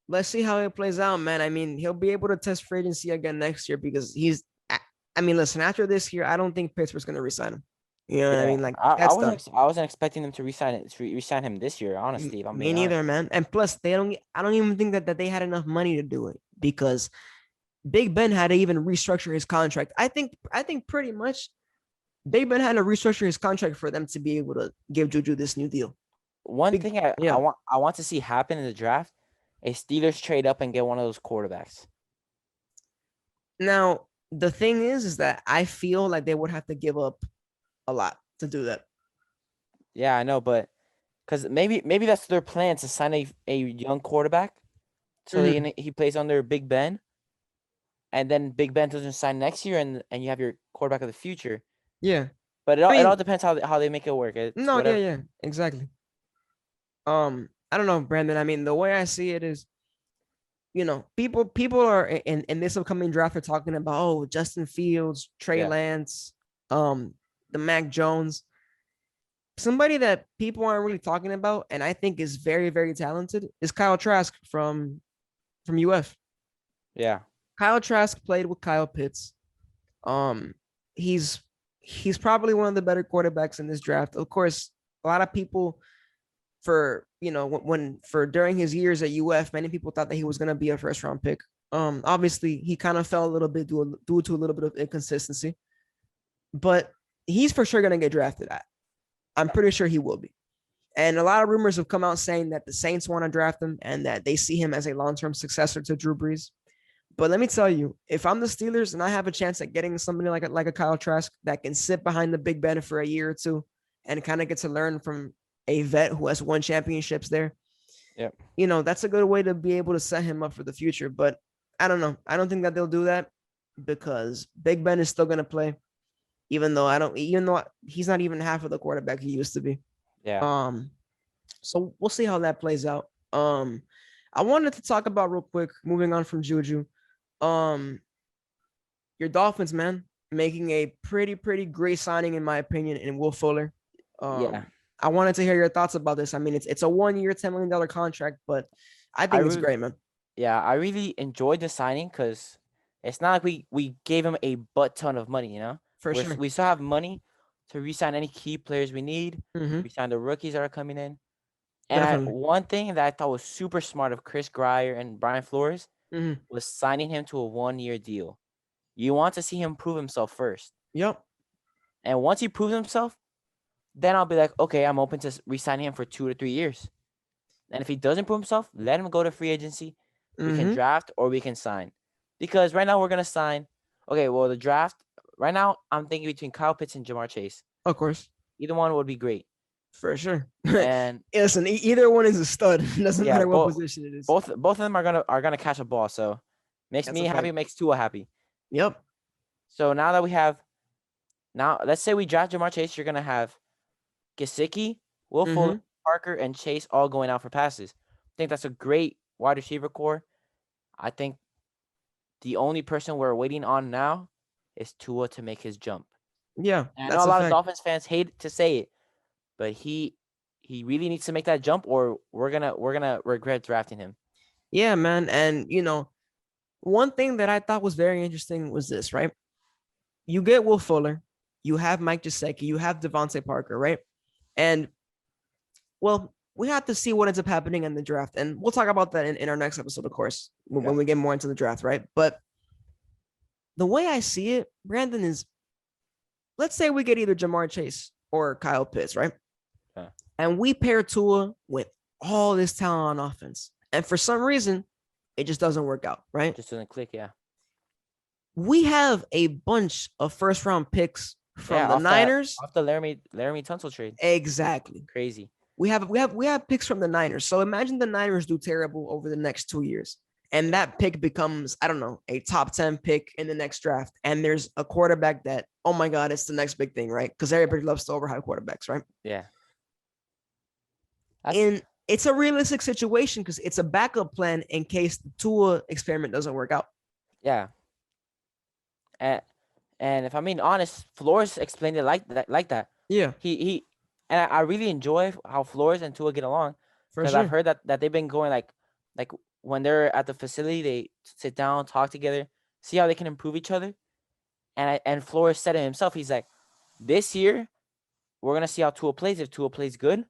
let's see how it plays out, man. I mean, he'll be able to test free agency again next year, because listen, after this year, I don't think Pittsburgh's going to resign him. You know what I Yeah, mean? Like I that's wasn't done. I wasn't expecting them to resign it to resign him this year. Honestly, if I'm Me being neither, honest. man. And plus, they don't. I don't even think that they had enough money to do it because Big Ben had to even restructure his contract. I think pretty much Big Ben had to restructure his contract for them to be able to give Juju this new deal. One Big, thing yeah. I want to see happen in the draft is Steelers trade up and get one of those quarterbacks. Now the thing is that I feel like they would have to give up a lot to do that. Yeah, I know, but because maybe that's their plan to sign a young quarterback so Mhm. he plays under Big Ben, and then Big Ben doesn't sign next year, and you have your quarterback of the future. Yeah. But I it all mean, depends how they make it work. It's no, yeah, whatever. yeah, exactly. I don't know, Brandon. I mean, the way I see it is, people are in this upcoming draft are talking about, oh, Justin Fields, Trey Yeah, Lance, um, the Mac Jones. Somebody that people aren't really talking about, and I think is very, very talented, is Kyle Trask from UF. yeah, Kyle Trask played with Kyle Pitts. Um, he's he's probably one of the better quarterbacks in this draft. Of course, a lot of people for when for during his years at UF, many people thought that he was going to be a first round pick. Obviously, he kind of fell a little bit due to a little bit of inconsistency, but he's for sure going to get drafted. I'm pretty sure he will be. And a lot of rumors have come out saying that the Saints want to draft him and that they see him as a long term successor to Drew Brees. But let me tell you, if I'm the Steelers and I have a chance at getting somebody like a Kyle Trask that can sit behind the Big Ben for a year or two and kind of get to learn from a vet who has won championships there, yep, that's a good way to be able to set him up for the future. But I don't know. I don't think that they'll do that because Big Ben is still going to play, even though he's not even half of the quarterback he used to be. yeah. Um, so we'll see how that plays out. I wanted to talk about real quick, moving on from Juju. Um, your Dolphins, man, making a pretty great signing in my opinion in Will Fuller. Yeah, I wanted to hear your thoughts about this. I mean, it's a 1 year, $10 million contract, but I I think it's re- great, man. yeah, I really enjoyed the signing because it's not like we gave him a butt ton of money. For sure. We still have money to re-sign any key players we need. Mm-hmm. We signed the rookies that are coming in. And Definitely. one thing that I thought was super smart of Chris Grier and Brian Flores Mm-hmm. was signing him to a 1 year deal. You want to see him prove himself first. Yep. And once he proves himself, then I'll be like, okay, I'm open to re-signing him for 2 to 3 years. And if he doesn't prove himself, let him go to free agency. We can Mm-hmm. draft or we can sign. Because right now we're gonna sign. Okay, well the draft right now I'm thinking between Kyle Pitts and Jamar Chase. Of course. Either one would be great. For sure. And Listen, either one is a stud. Doesn't yeah, matter what position it is. both of them are gonna catch a ball. So makes That's a me happy, fact. makes Tua happy. Yep. So now that we have now let's say we draft Jamar Chase, you're gonna have Gesicki, Will Fuller, Mm-hmm. Parker, and Chase all going out for passes. I think that's a great wide receiver core. I think the only person we're waiting on now is Tua to make his jump. Yeah, And I know that's a a lot of fact. Dolphins fans hate to say it, but he really needs to make that jump, or we're gonna regret drafting him. Yeah, man. And one thing that I thought was very interesting was this, right? You get Will Fuller, you have Mike Gesicki, you have Devontae Parker, right? And well, we have to see what ends up happening in the draft. And we'll talk about that in our next episode, of course, Yeah. when we get more into the draft, right? But the way I see it, Brandon, is let's say we get either Jamar Chase or Kyle Pitts, right? Yeah. And we pair Tua with all this talent on offense. And for some reason, it just doesn't work out, right? Just doesn't click. Yeah. We have a bunch of first round picks from Yeah. the Niners. Off the Laramie Tunsil trade. Exactly. Crazy. We have picks from the Niners. So imagine the Niners do terrible over the next 2 years. And that pick becomes, I don't know, a top 10 pick in the next draft. And there's a quarterback that, oh my God, it's the next big thing, right? Because everybody loves to overhype quarterbacks, right? Yeah. That's And it's a realistic situation because it's a backup plan in case the Tua experiment doesn't work out. yeah. And and if I'm being honest, Flores explained it like that. Like that. Yeah, He and I really enjoy how Flores and Tua get along for because I've sure. heard that they've been going like when they're at the facility, they sit down, talk together, see how they can improve each other. And Flores said it himself. He's like, this year we're gonna see how Tua plays. If Tua plays good,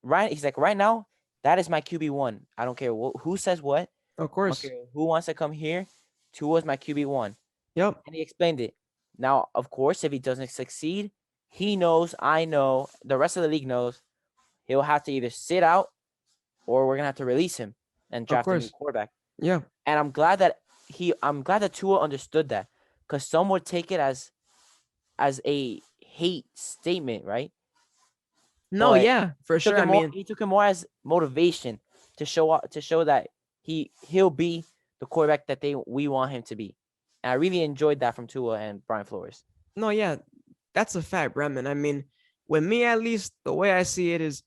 right? He's like, right now, that is my QB1. I don't care who says what. Of I don't course. care who wants to come here. Tua is my QB1. Yep. And he explained it. Now, of course, if he doesn't succeed, he knows, I know, the rest of the league knows he'll have to either sit out or we're gonna have to release him and Of draft a new course. quarterback. Yeah. And I'm glad that Tua understood that, because some would take it as a hate statement, right? No, But yeah, for he took sure. it I more mean, he took it more as motivation to show that he'll be the quarterback that we want him to be. And I really enjoyed that from Tua and Brian Flores. no, yeah, that's a fact, Bremen. I mean, with me at least, the way I see it is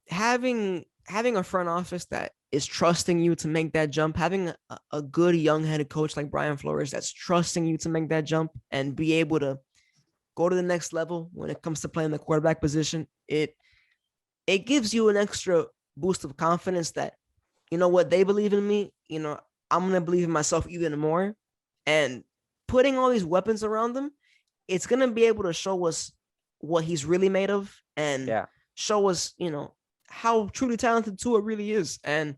having a front office that is trusting you to make that jump, having a good young head coach like Brian Flores that's trusting you to make that jump and be able to go to the next level when it comes to playing the quarterback position. It gives you an extra boost of confidence that, you know what, they believe in me, I'm gonna believe in myself even more. And putting all these weapons around them, it's gonna be able to show us what he's really made of and Yeah. show us, how truly talented Tua really is. And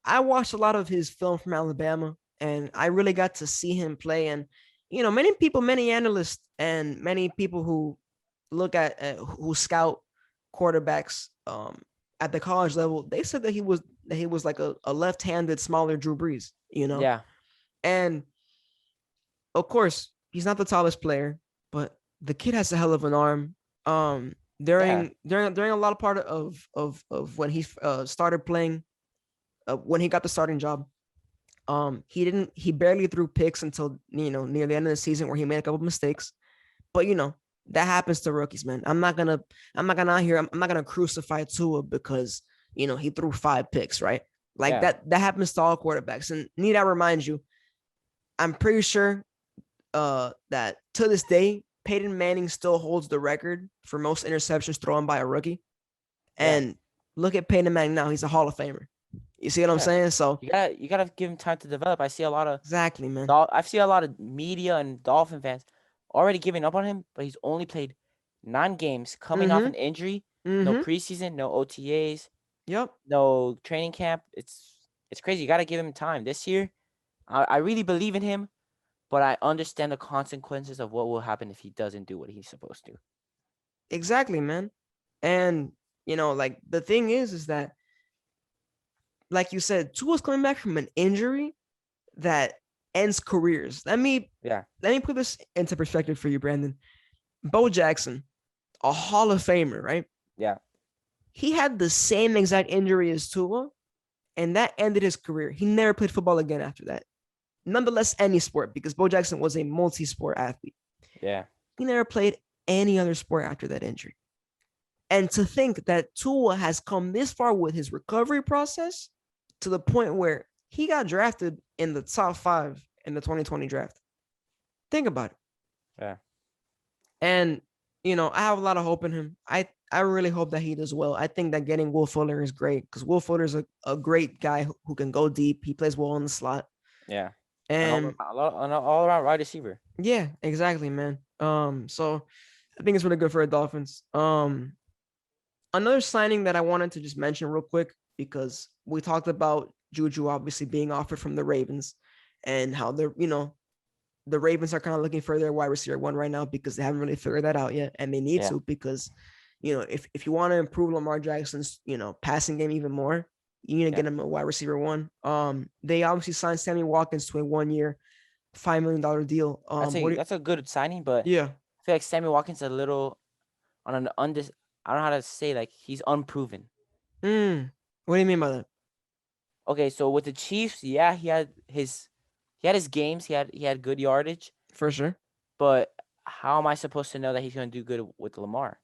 I watched a lot of his film from Alabama, and I really got to see him play. And many people, many analysts, and many people who look at who scout quarterbacks at the college level, they said that he was like a left-handed, smaller Drew Brees. Yeah. And of course, he's not the tallest player, but the kid has a hell of an arm. Yeah. During a lot of part of when he started playing, when he got the starting job, he barely threw picks until near the end of the season where he made a couple of mistakes. But that happens to rookies, man. I'm not gonna out here. I'm not gonna crucify Tua because he threw 5 picks, right? Like Yeah. that happens to all quarterbacks. And need I remind you, I'm pretty sure that to this day, Peyton Manning still holds the record for most interceptions thrown by a rookie. Yeah. And look at Peyton Manning now; he's a Hall of Famer. You see what I'm Yeah. saying? So You gotta give him time to develop. exactly, man. I see a lot of media and Dolphin fans already giving up on him, but he's only played 9 games, coming off Mm-hmm. an injury, no Mm-hmm. preseason, no OTAs, Yep. no training camp. It's crazy. You gotta give him time. This year, I really believe in him, but I understand the consequences of what will happen if he doesn't do what he's supposed to. Exactly, man. And like the thing is that, like you said, Tua's coming back from an injury that ends careers. Yeah. Let me put this into perspective for you, Brandon. Bo Jackson, a Hall of Famer, right? Yeah. He had the same exact injury as Tua, and that ended his career. He never played football again after that. Nonetheless, any sport, because Bo Jackson was a multi-sport athlete. Yeah. He never played any other sport after that injury. And to think that Tua has come this far with his recovery process to the point where he got drafted in the top 5 in the 2020 draft. Think about it. Yeah. And I have a lot of hope in him. I really hope that he does well. I think that getting Will Fuller is great because Will Fuller is a great guy who can go deep. He plays well in the slot. Yeah. And An all around wide receiver. yeah, exactly, man. So I think it's really good for the Dolphins. Another signing that I wanted to just mention real quick, because we talked about Juju obviously being offered from the Ravens and how the Ravens are kind of looking for their wide receiver one right now because they haven't really figured that out yet. And they need Yeah. to, because, if you want to improve Lamar Jackson's, passing game even more, you need to Yeah. get him a wide receiver one. They obviously signed Sammy Watkins to a 1 year, $5 million deal. That's a good signing, but Yeah. I feel like Sammy Watkins is a little on an I don't know how to say, like, he's unproven. What do you mean by that? Okay, so with the Chiefs, yeah, he had his games, he had good yardage, For sure. but how am I supposed to know that he's going to do good with Lamar?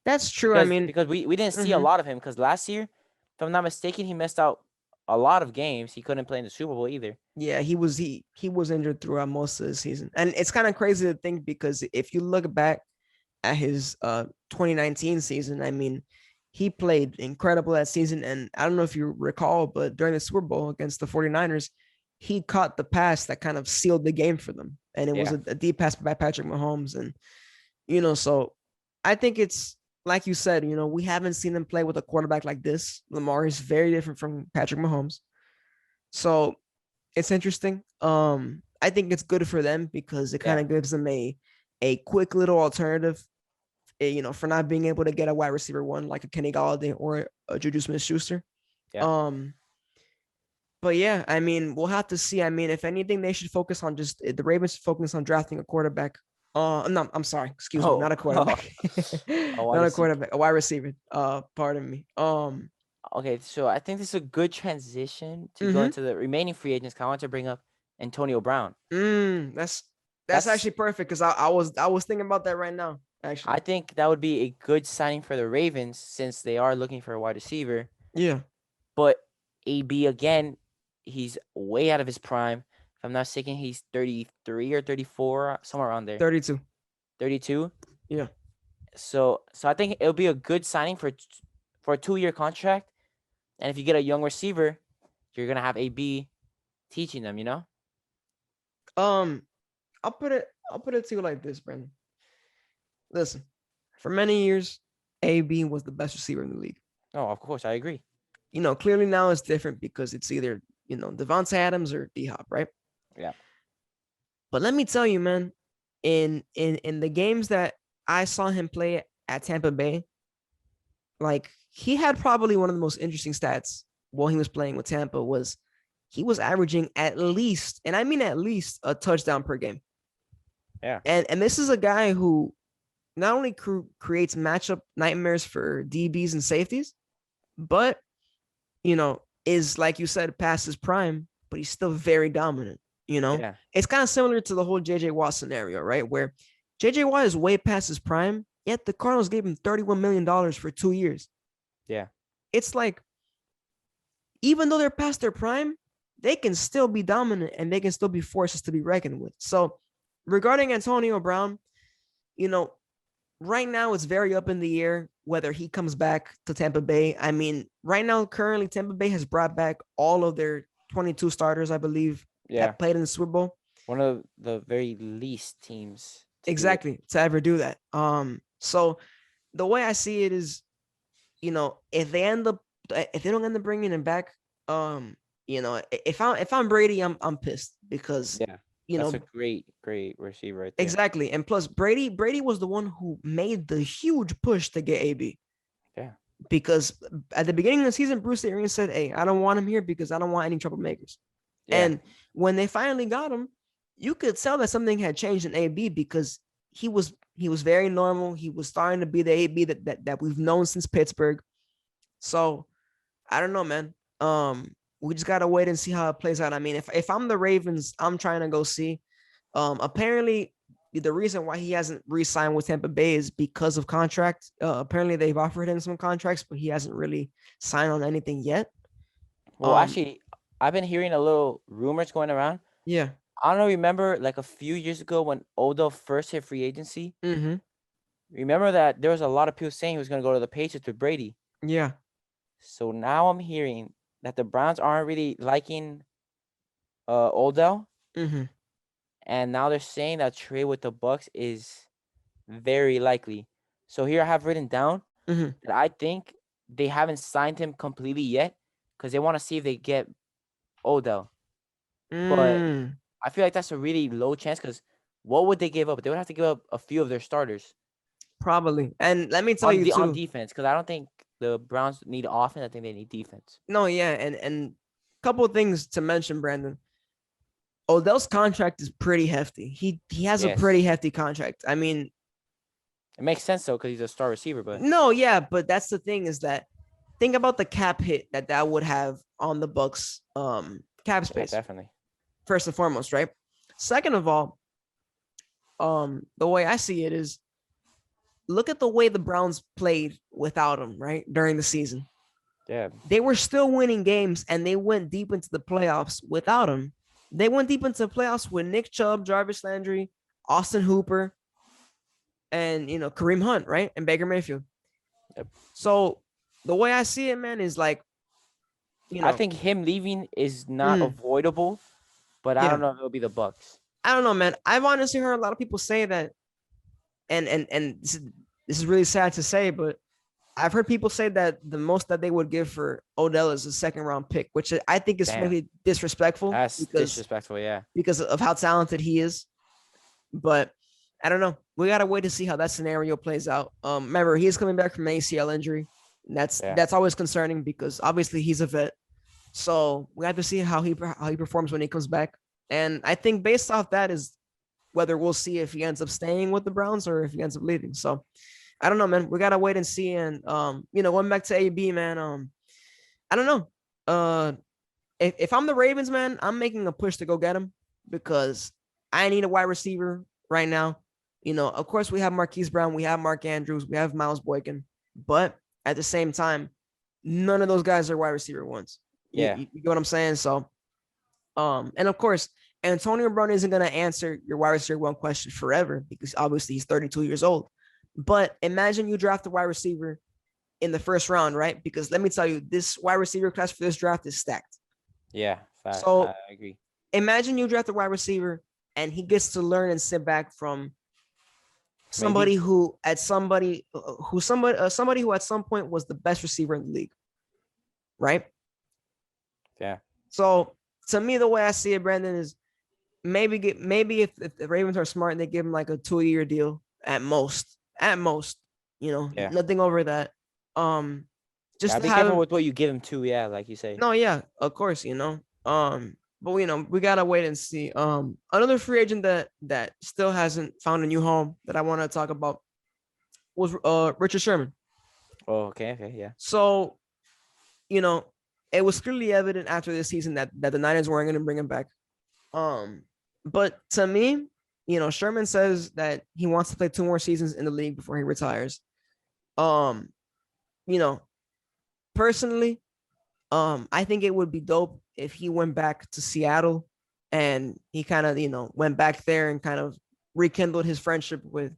That's true. I Because mean, because we didn't see a mhm. lot of him, because last year, if I'm not mistaken, he missed out a lot of games. He couldn't play in the Super Bowl either. Yeah, he was injured throughout most of the season. And it's kind of crazy to think because if you look back at his 2019 season, I mean, he played incredible that season. And I don't know if you recall, but during the Super Bowl against the 49ers, he caught the pass that kind of sealed the game for them. And it was Yeah. a deep pass by Patrick Mahomes. And So I think it's like you said, we haven't seen him play with a quarterback like this. Lamar is very different from Patrick Mahomes. So it's interesting. I think it's good for them because it kind Yeah, of gives them a quick little alternative, for not being able to get a wide receiver one like a Kenny Galladay or a Juju Smith-Schuster. yeah. Um, but yeah, I mean, we'll have to see. I mean, if anything, they should focus on just the Ravens should focus on drafting a quarterback. No, I'm sorry, excuse me, Oh, not a quarterback, a wide not a receiver. quarterback, a wide receiver. Pardon me. Okay, so I think this is a good transition to go Mm-hmm. into the remaining free agents. 'Cause I want to bring up Antonio Brown. That's That's actually perfect because I was thinking about that right now. I Actually, think that would be a good signing for the Ravens since they are looking for a wide receiver. yeah, But AB again, he's way out of his prime. If I'm not mistaken, he's 33 or 34, somewhere around there. 32. 32. Yeah. So I think it'll be a good signing for a 2-year contract. And if you get a young receiver, you're gonna have AB teaching them. Um, I'll put it to you like this, Brandon. Listen, for many years, AB was the best receiver in the league. Oh, of course, I agree. Clearly now it's different because it's either Devontae Adams or D Hop, right? Yeah, But let me tell you, man, in the games that I saw him play at Tampa Bay, like he had probably one of the most interesting stats while he was playing with Tampa was he was averaging at least, and I mean at least a touchdown per game. yeah, And this is a guy who not only creates matchup nightmares for DBs and safeties, but is like you said, past his prime, but he's still very dominant. yeah, It's kind of similar to the whole JJ Watt scenario, right? Where JJ Watt is way past his prime, yet the Cardinals gave him $31 million for 2 years. yeah, It's like, even though they're past their prime, they can still be dominant and they can still be forces to be reckoned with. So, regarding Antonio Brown, you know, right now it's very up in the air whether he comes back to Tampa Bay. I mean, right now, currently, Tampa Bay has brought back all of their 22 starters, I believe, yeah. that played in the Super Bowl. One of the very least teams to do it. Exactly, to ever do that. So the way I see it is, if they don't end up bringing him back, if I'm Brady, I'm pissed because Yeah, you that's know a great receiver right there. exactly, and plus Brady was the one who made the huge push to get AB. Yeah, Because at the beginning of the season, Bruce Arians said, "Hey, I don't want him here because I don't want any troublemakers." yeah, And when they finally got him, you could tell that something had changed in AB because he was very normal. He was starting to be the AB that we've known since Pittsburgh. So I don't know, man. We just gotta wait and see how it plays out. I mean, if I'm the Ravens, I'm trying to go see. Apparently, the reason why he hasn't re-signed with Tampa Bay is because of contract. Apparently, they've offered him some contracts, but he hasn't really signed on anything yet. well, Um, actually, I've been hearing a little rumors going around. yeah. I don't know. Remember, like a few years ago when Odell first hit free agency. Mm-hmm. Remember that there was a lot of people saying he was going to go to the Patriots with Brady. Yeah. So now I'm hearing that the Browns aren't really liking Odell, Mm-hmm. and now they're saying that trade with the Bucks is very likely. So here I have written down Mm-hmm. that I think they haven't signed him completely yet because they want to see if they get Odell. But Mm, I feel like that's a really low chance because what would they give up? They would have to give up a few of their starters probably. And let me tell on you on too. defense because I don't think the Browns need offense. I think they need defense. No, yeah, and couple of things to mention, Brandon. Odell's contract is pretty hefty. He has a pretty Yes, hefty contract. I mean, it makes sense though because he's a star receiver. But no, yeah, but that's the thing is that think about the cap hit that would have on the Bucks cap yeah, space definitely. first and foremost, right? Second of all, the way I see it is look at the way the Browns played without him, right? During the season. Yeah, They were still winning games and they went deep into the playoffs without him. They went deep into the playoffs with Nick Chubb, Jarvis Landry, Austin Hooper, and Kareem Hunt, right? And Baker Mayfield. yep. So the way I see it, man, is like, you I know, think him leaving is not mm, avoidable, but I yeah. don't know if it'll be the Bucks. I don't know, man. I've honestly heard a lot of people say that and this is really sad to say, but I've heard people say that the most that they would give for Odell is a second round pick, which I think is Damn, maybe disrespectful that's disrespectful. Yeah, because of how talented he is. But I don't know. We gotta wait to see how that scenario plays out. Remember, he's coming back from an ACL injury. And yeah, that's always concerning because obviously he's a vet. So we have to see how he performs when he comes back. And I think based off that is whether we'll see if he ends up staying with the Browns or if he ends up leaving. So I don't know, man. We gotta wait and see. And going back to AB, man. I don't know. If I'm the Ravens, man, I'm making a push to go get him because I need a wide receiver right now. Of course, we have Marquise Brown, we have Mark Andrews, we have Miles Boykin, but at the same time, none of those guys are wide receiver ones. yeah, You get what I'm saying? So, and of course, Antonio Brown isn't going to answer your wide receiver one question forever because obviously he's 32 years old. But imagine you draft a wide receiver in the first round, right? Because let me tell you, this wide receiver class for this draft is stacked. yeah. Fact. I So agree. imagine you draft a wide receiver and he gets to learn and sit back from somebody Maybe. who at somebody who at some point was the best receiver in the league, right? Yeah, So to me, the way I see it, Brandon, is maybe if the Ravens are smart and they give him like a 2-year deal at most, yeah. nothing over that. Um, just Gotta to be have careful him. with what you give him too. Yeah, like you say. No, yeah, of course, but we gotta wait and see. Another free agent that still hasn't found a new home that I want to talk about was Richard Sherman. Oh, okay, okay, yeah, So you know, it was clearly evident after this season that the Niners weren't going to bring him back. Um, but to me, Sherman says that he wants to play 2 more seasons in the league before he retires. Um, you know, personally, I think it would be dope if he went back to Seattle and he kind of, went back there and kind of rekindled his friendship with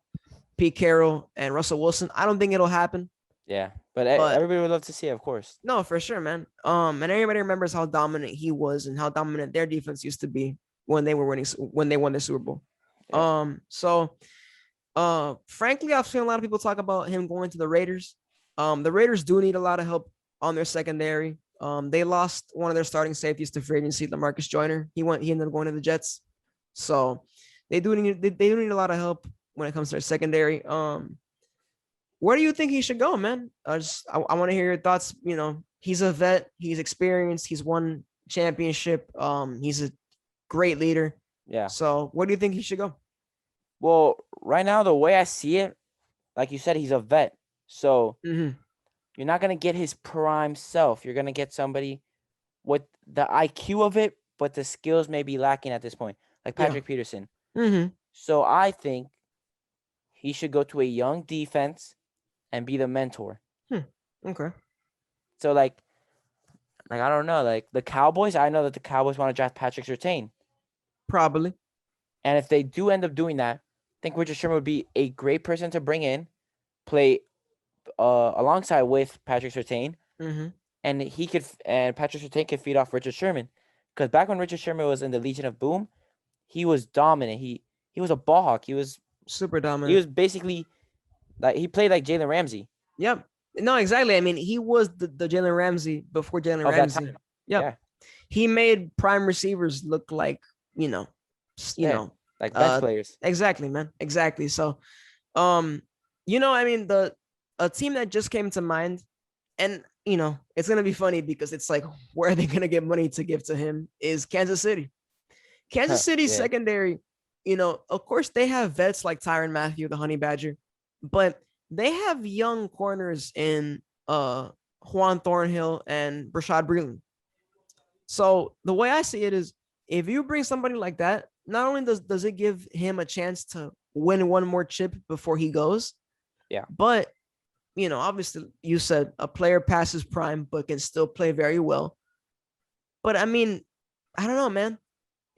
Pete Carroll and Russell Wilson. I don't think it'll happen, yeah. But but everybody would love to see it, of course. no, for sure, man. And everybody remembers how dominant he was and how dominant their defense used to be when they won the Super Bowl. Yeah, Frankly, I've seen a lot of people talk about him going to the Raiders. The Raiders do need a lot of help on their secondary. They lost one of their starting safeties to free agency, LaMarcus Joyner. He ended up going to the Jets. So they do need a lot of help when it comes to their secondary. Where do you think he should go, man? I want to hear your thoughts. He's a vet. He's experienced. He's won championship. He's a great leader. yeah. So where do you think he should go? Well, right now the way I see it, like you said, he's a vet, so Mm-hmm. you're not gonna get his prime self. You're gonna get somebody with the IQ of it, but the skills may be lacking at this point, like Yeah. Patrick Peterson. Mm-hmm. So I think he should go to a young defense and be the mentor. Okay. So like I don't know, like the Cowboys. I know that the Cowboys want to draft Patrick Surtain, Probably. and if they do end up doing that, I think Richard Sherman would be a great person to bring in, play alongside with Patrick Surtain, Mm-hmm. and Patrick Surtain could feed off Richard Sherman, because back when Richard Sherman was in the Legion of Boom, he was dominant. He was a ball hawk. Super He dominant. was basically like he played like Jalen Ramsey Yep. No, exactly. I mean, he was the Jalen Ramsey before Jalen of that Ramsey. time. Yep. Yeah, He made prime receivers look like, you know, you yeah, know, like bench uh players. exactly, man. Exactly. So I mean, the a team that just came to mind, and it's gonna be funny because it's like, where are they gonna get money to give to him? Is Kansas City. Kansas City Yeah, secondary, of course they have vets like Tyron Matthew, the Honey Badger, but they have young corners in Juan Thornhill and Brashad Breeland. So the way I see it is, if you bring somebody like that, not only does it give him a chance to win one more chip before he goes, yeah, but obviously you said a player passes prime but can still play very well. But I mean, I don't know, man.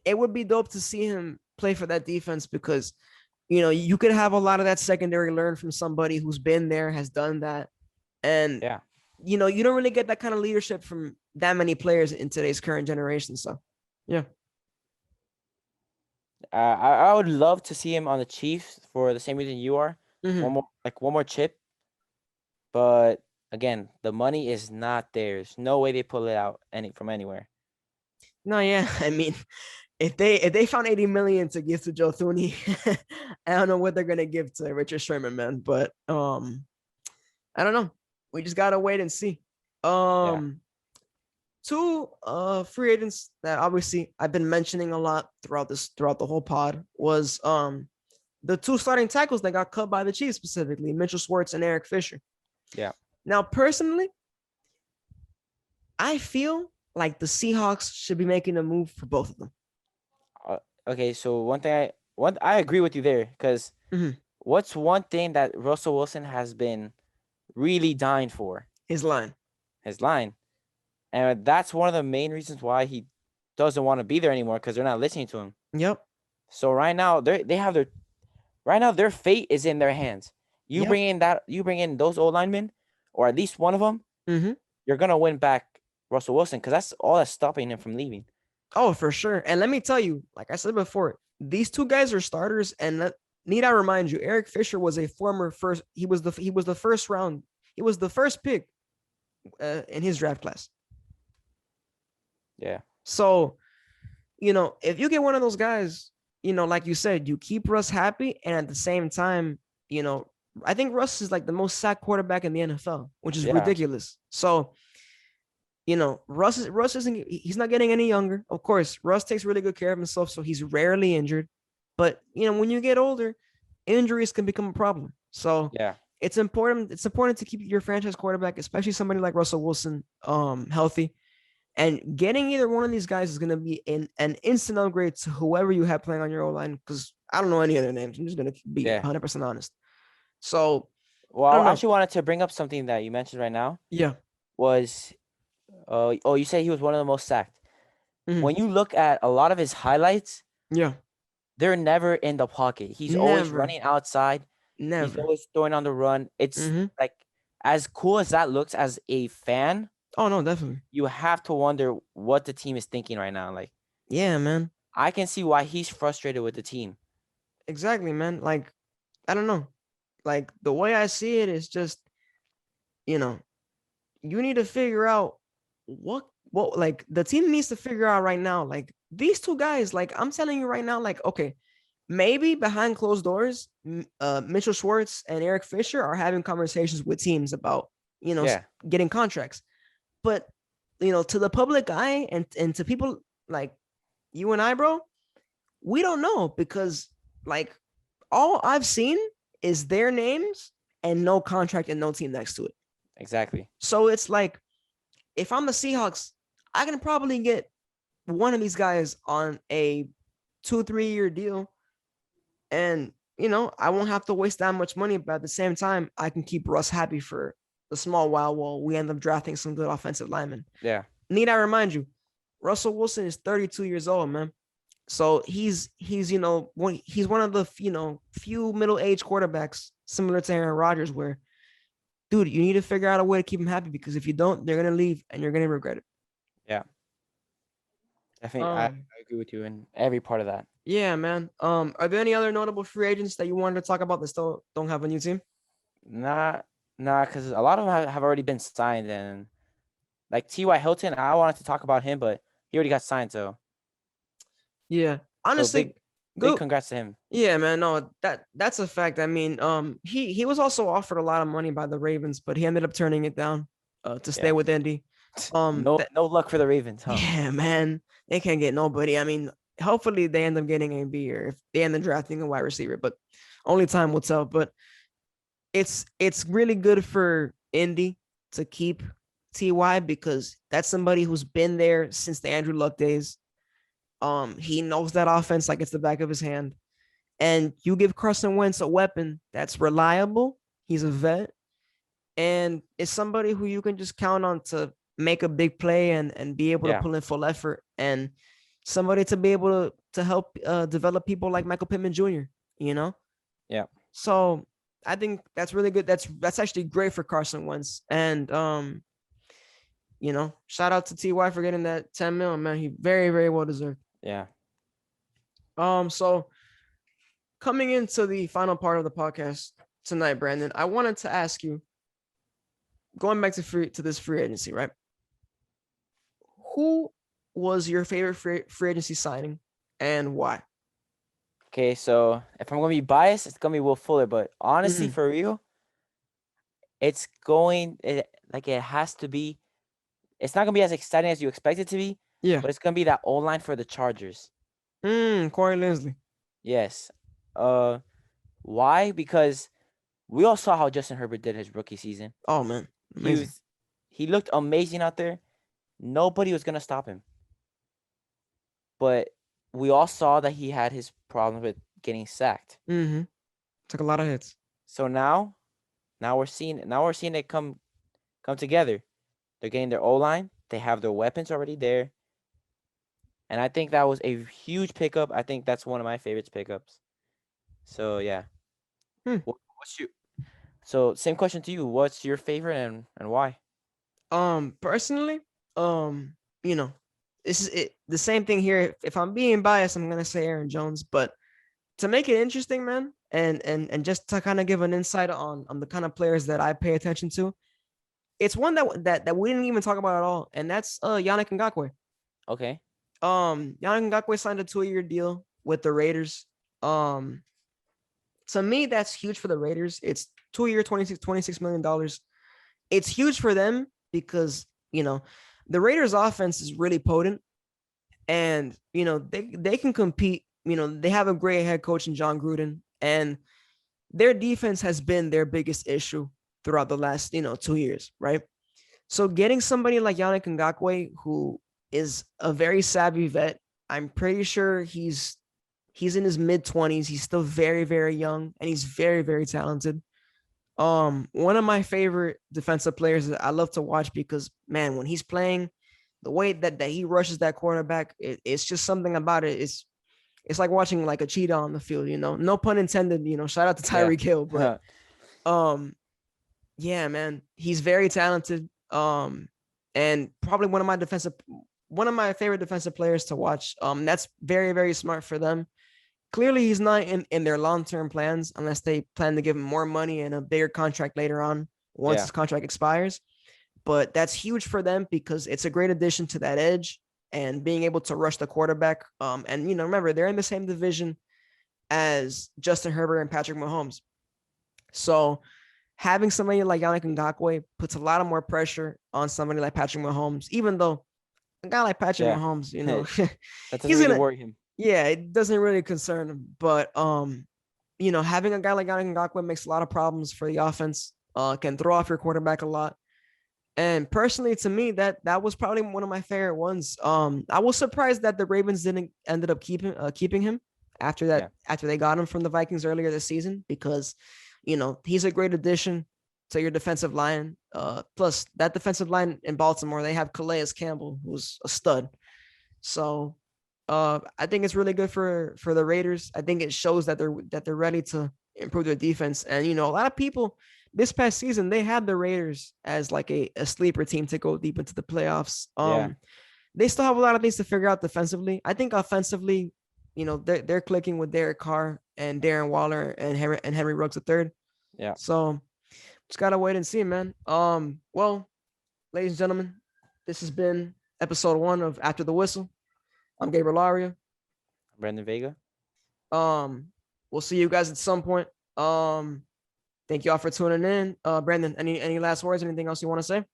It would be dope to see him play for that defense because you could have a lot of that secondary learn from somebody who's been there, has done that, and yeah. you don't really get that kind of leadership from that many players in today's current generation. So, yeah. I would love to see him on the Chiefs for the same reason you are. Mhm. One more chip. But again, the money is not there. There's no way they pull it out from anywhere. No, yeah. I mean, if they found 80 million to give to Joe Thuney, I don't know what they're gonna give to Richard Sherman, man. But I don't know. We just gotta wait and see. Yeah. Um, two free agents that obviously I've been mentioning a lot throughout the whole pod was the two starting tackles that got cut by the Chiefs, specifically Mitchell Schwartz and Eric Fisher. Yeah. Now, personally, I feel like the Seahawks should be making a move for both of them. Okay, so I agree with you there because Mhm. what's one thing that Russell Wilson has been really dying for? His line. His line. And that's one of the main reasons why he doesn't want to be there anymore because they're not listening to him. Yep. So right now they have their fate is in their hands. Yep. You bring in those old linemen, or at least one of them, Mm-hmm. you're gonna win back Russell Wilson because that's all that's stopping him from leaving. Oh, for sure. And let me tell you, like I said before, these two guys are starters. And need I remind you, Eric Fisher was a former first. He was the first round. He was the first pick in his draft class. Yeah. So if you get one of those guys, like you said, you keep Russ happy, and at the same time, you know, I think Russ is like the most sacked quarterback in the NFL, which is Yeah. ridiculous. So Russ isn't he's not getting any younger. Of course, Russ takes really good care of himself, so he's rarely injured. But when you get older, injuries can become a problem. So Yeah. it's important to keep your franchise quarterback, especially somebody like Russell Wilson, healthy. And getting either one of these guys is going to be an instant upgrade to whoever you have playing on your O line, because I don't know any other names. I'm just going to be Yeah. 100% honest. So I Well, don't I know. actually wanted to bring up something that you mentioned right now Yeah. was you said he was one of the most sacked. Mhm. When you look at a lot of his highlights, Yeah. they're never in the pocket. He's always Never. running outside. He's Never. always throwing on the run. It's Hmm. like as cool as that looks as a fan, Oh, no, definitely. you have to wonder what the team is thinking right now. Like Yeah, man. I can see why he's frustrated with the team. Exactly, man. Like, I don't know. Like, the way I see it is just, you know, you need to figure out what like the team needs to figure out right now. Like these two guys, like I'm telling you right now, like, okay, maybe behind closed doors, Mitchell Schwartz and Eric Fisher are having conversations with teams about, you know, Yeah. getting contracts. But, to the public eye and to people like you and I, bro, we don't know because, like, all I've seen is their names and no contract and no team next to it. Exactly. So it's like, if I'm the Seahawks, I can probably get one of these guys on a 2-3 year deal, and I won't have to waste that much money. But at the same time, I can keep Russ happy for a small while we end up drafting some good offensive linemen. Yeah. Need I remind you, Russell Wilson is 32 years old, man. So he's one of the few middle aged quarterbacks similar to Aaron Rodgers, where, dude, you need to figure out a way to keep him happy, because if you don't, they're gonna leave and you're gonna regret it. Yeah. Definitely. I Um, agree with you in every part of that. yeah, man. Are there any other notable free agents that you wanted to talk about that still don't have a new team? Not, because a lot of them have already been signed, and like T.Y. Hilton, I wanted to talk about him, but he already got signed, Yeah, so honestly, big go. congrats to him. Yeah, man. No, that's a fact. I mean, he was also offered a lot of money by the Ravens, but he ended up turning it down, to stay Yeah. with Indy. No luck for the Ravens, huh? Yeah, man, they can't get nobody. I mean, hopefully they end up getting a B, or if they end up drafting a wide receiver, but only time will tell. But it's really good for Indy to keep Ty, because that's somebody who's been there since the Andrew Luck days. He knows that offense like it's the back of his hand. And you give Carson Wentz a weapon that's reliable. He's a vet, and it's somebody who you can just count on to make a big play and be able to Yeah. pull in full effort, and somebody to be able to help develop people like Michael Pittman Jr. You know, Yeah. so I think that's really good. That's actually great for Carson Wentz, and shout out to Ty for getting that 10 mil, man. He very, very well deserved. Yeah. So coming into the final part of the podcast tonight, Brandon, I wanted to ask you, going back to this free agency, right? Who was your favorite free agency signing and why? Okay, so if I'm gonna be biased, it's gonna be Will Fuller. But honestly, Mm-hmm. for real, it has to be. It's not gonna be as exciting as you expect it to be, Yeah. but it's gonna be that O line for the Chargers. Corey Linsley. Yes. Uh, why? Because we all saw how Justin Herbert did his rookie season. Oh man, He amazing. was, he looked amazing out there. Nobody was gonna stop him. But we all saw that he had his problems with getting sacked. Mm-hmm. Took a lot of hits. So now we're seeing it come together. They're getting their O line. They have their weapons already there. And I think that was a huge pickup. I think that's one of my favorite pickups. So yeah. Hmm. What's your So same question to you. What's your favorite and why? Personally, you know, this is it. The same thing here. If I'm being biased, I'm gonna say Aaron Jones. But to make it interesting, man, and just to kind of give an insight on the kind of players that I pay attention to, it's one that we didn't even talk about at all, and that's Yannick Ngakoue. Okay. Yannick Ngakoue signed a 2-year deal with the Raiders. Um, to me, that's huge for the Raiders. It's 2 year, $26 million. It's huge for them because, the Raiders offense is really potent and, they can compete. They have a great head coach in John Gruden, and their defense has been their biggest issue throughout the last, 2 years, right? So getting somebody like Yannick Ngakoue, who is a very savvy vet, I'm pretty sure he's in his mid-20s. He's still very, very young, and he's very, very talented. One of my favorite defensive players that I love to watch because, man, when he's playing, the way that he rushes that quarterback, it's just something about it. It's like watching like a cheetah on the field. No pun intended. Shout out to Yeah. Tyreek Hill, but um, yeah, man, he's very talented. And probably one of my favorite defensive players to watch. That's very, very smart for them. Clearly, he's not in their long-term plans unless they plan to give him more money and a bigger contract later on once Yeah. his contract expires. But that's huge for them because it's a great addition to that edge and being able to rush the quarterback. And remember, they're in the same division as Justin Herbert and Patrick Mahomes. So having somebody like Yannick Ngakoue puts a lot of more pressure on somebody like Patrick Mahomes, even though a guy like Patrick Yeah. Mahomes, That doesn't he's really gonna, worry him. yeah, it doesn't really concern him. But having a guy like Yannick Ngakoue makes a lot of problems for the offense. Can throw off your quarterback a lot. And personally, to me, that was probably one of my favorite ones. I was surprised that the Ravens didn't ended up keeping him Yeah. after they got him from the Vikings earlier this season because, he's a great addition to your defensive line. Plus that defensive line in Baltimore, they have Calais Campbell, who's a stud. So, I think it's really good for the Raiders. I think it shows that they're ready to improve their defense. And a lot of people this past season they had the Raiders as like a sleeper team to go deep into the playoffs. Yeah. They still have a lot of things to figure out defensively. I think offensively, they're clicking with Derek Carr and Darren Waller and Henry Ruggs III. Yeah. So just gotta wait and see, man. Well, ladies and gentlemen, this has been episode 1 of After the Whistle. I'm Gabriel Aria. Brandon Vega. Um, we'll see you guys at some point. Thank you all for tuning in. Brandon, any last words? Anything else you want to say?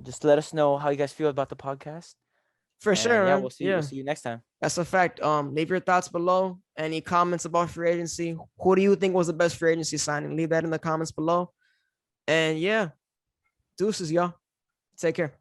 Just let us know how you guys feel about the podcast. For And sure, yeah, man. we'll see. We'll Yeah, see you next time. that's a fact. Leave your thoughts below. Any comments about free agency? Who do you think was the best free agency signing? Leave that in the comments below. And yeah, deuces, y'all. Take care.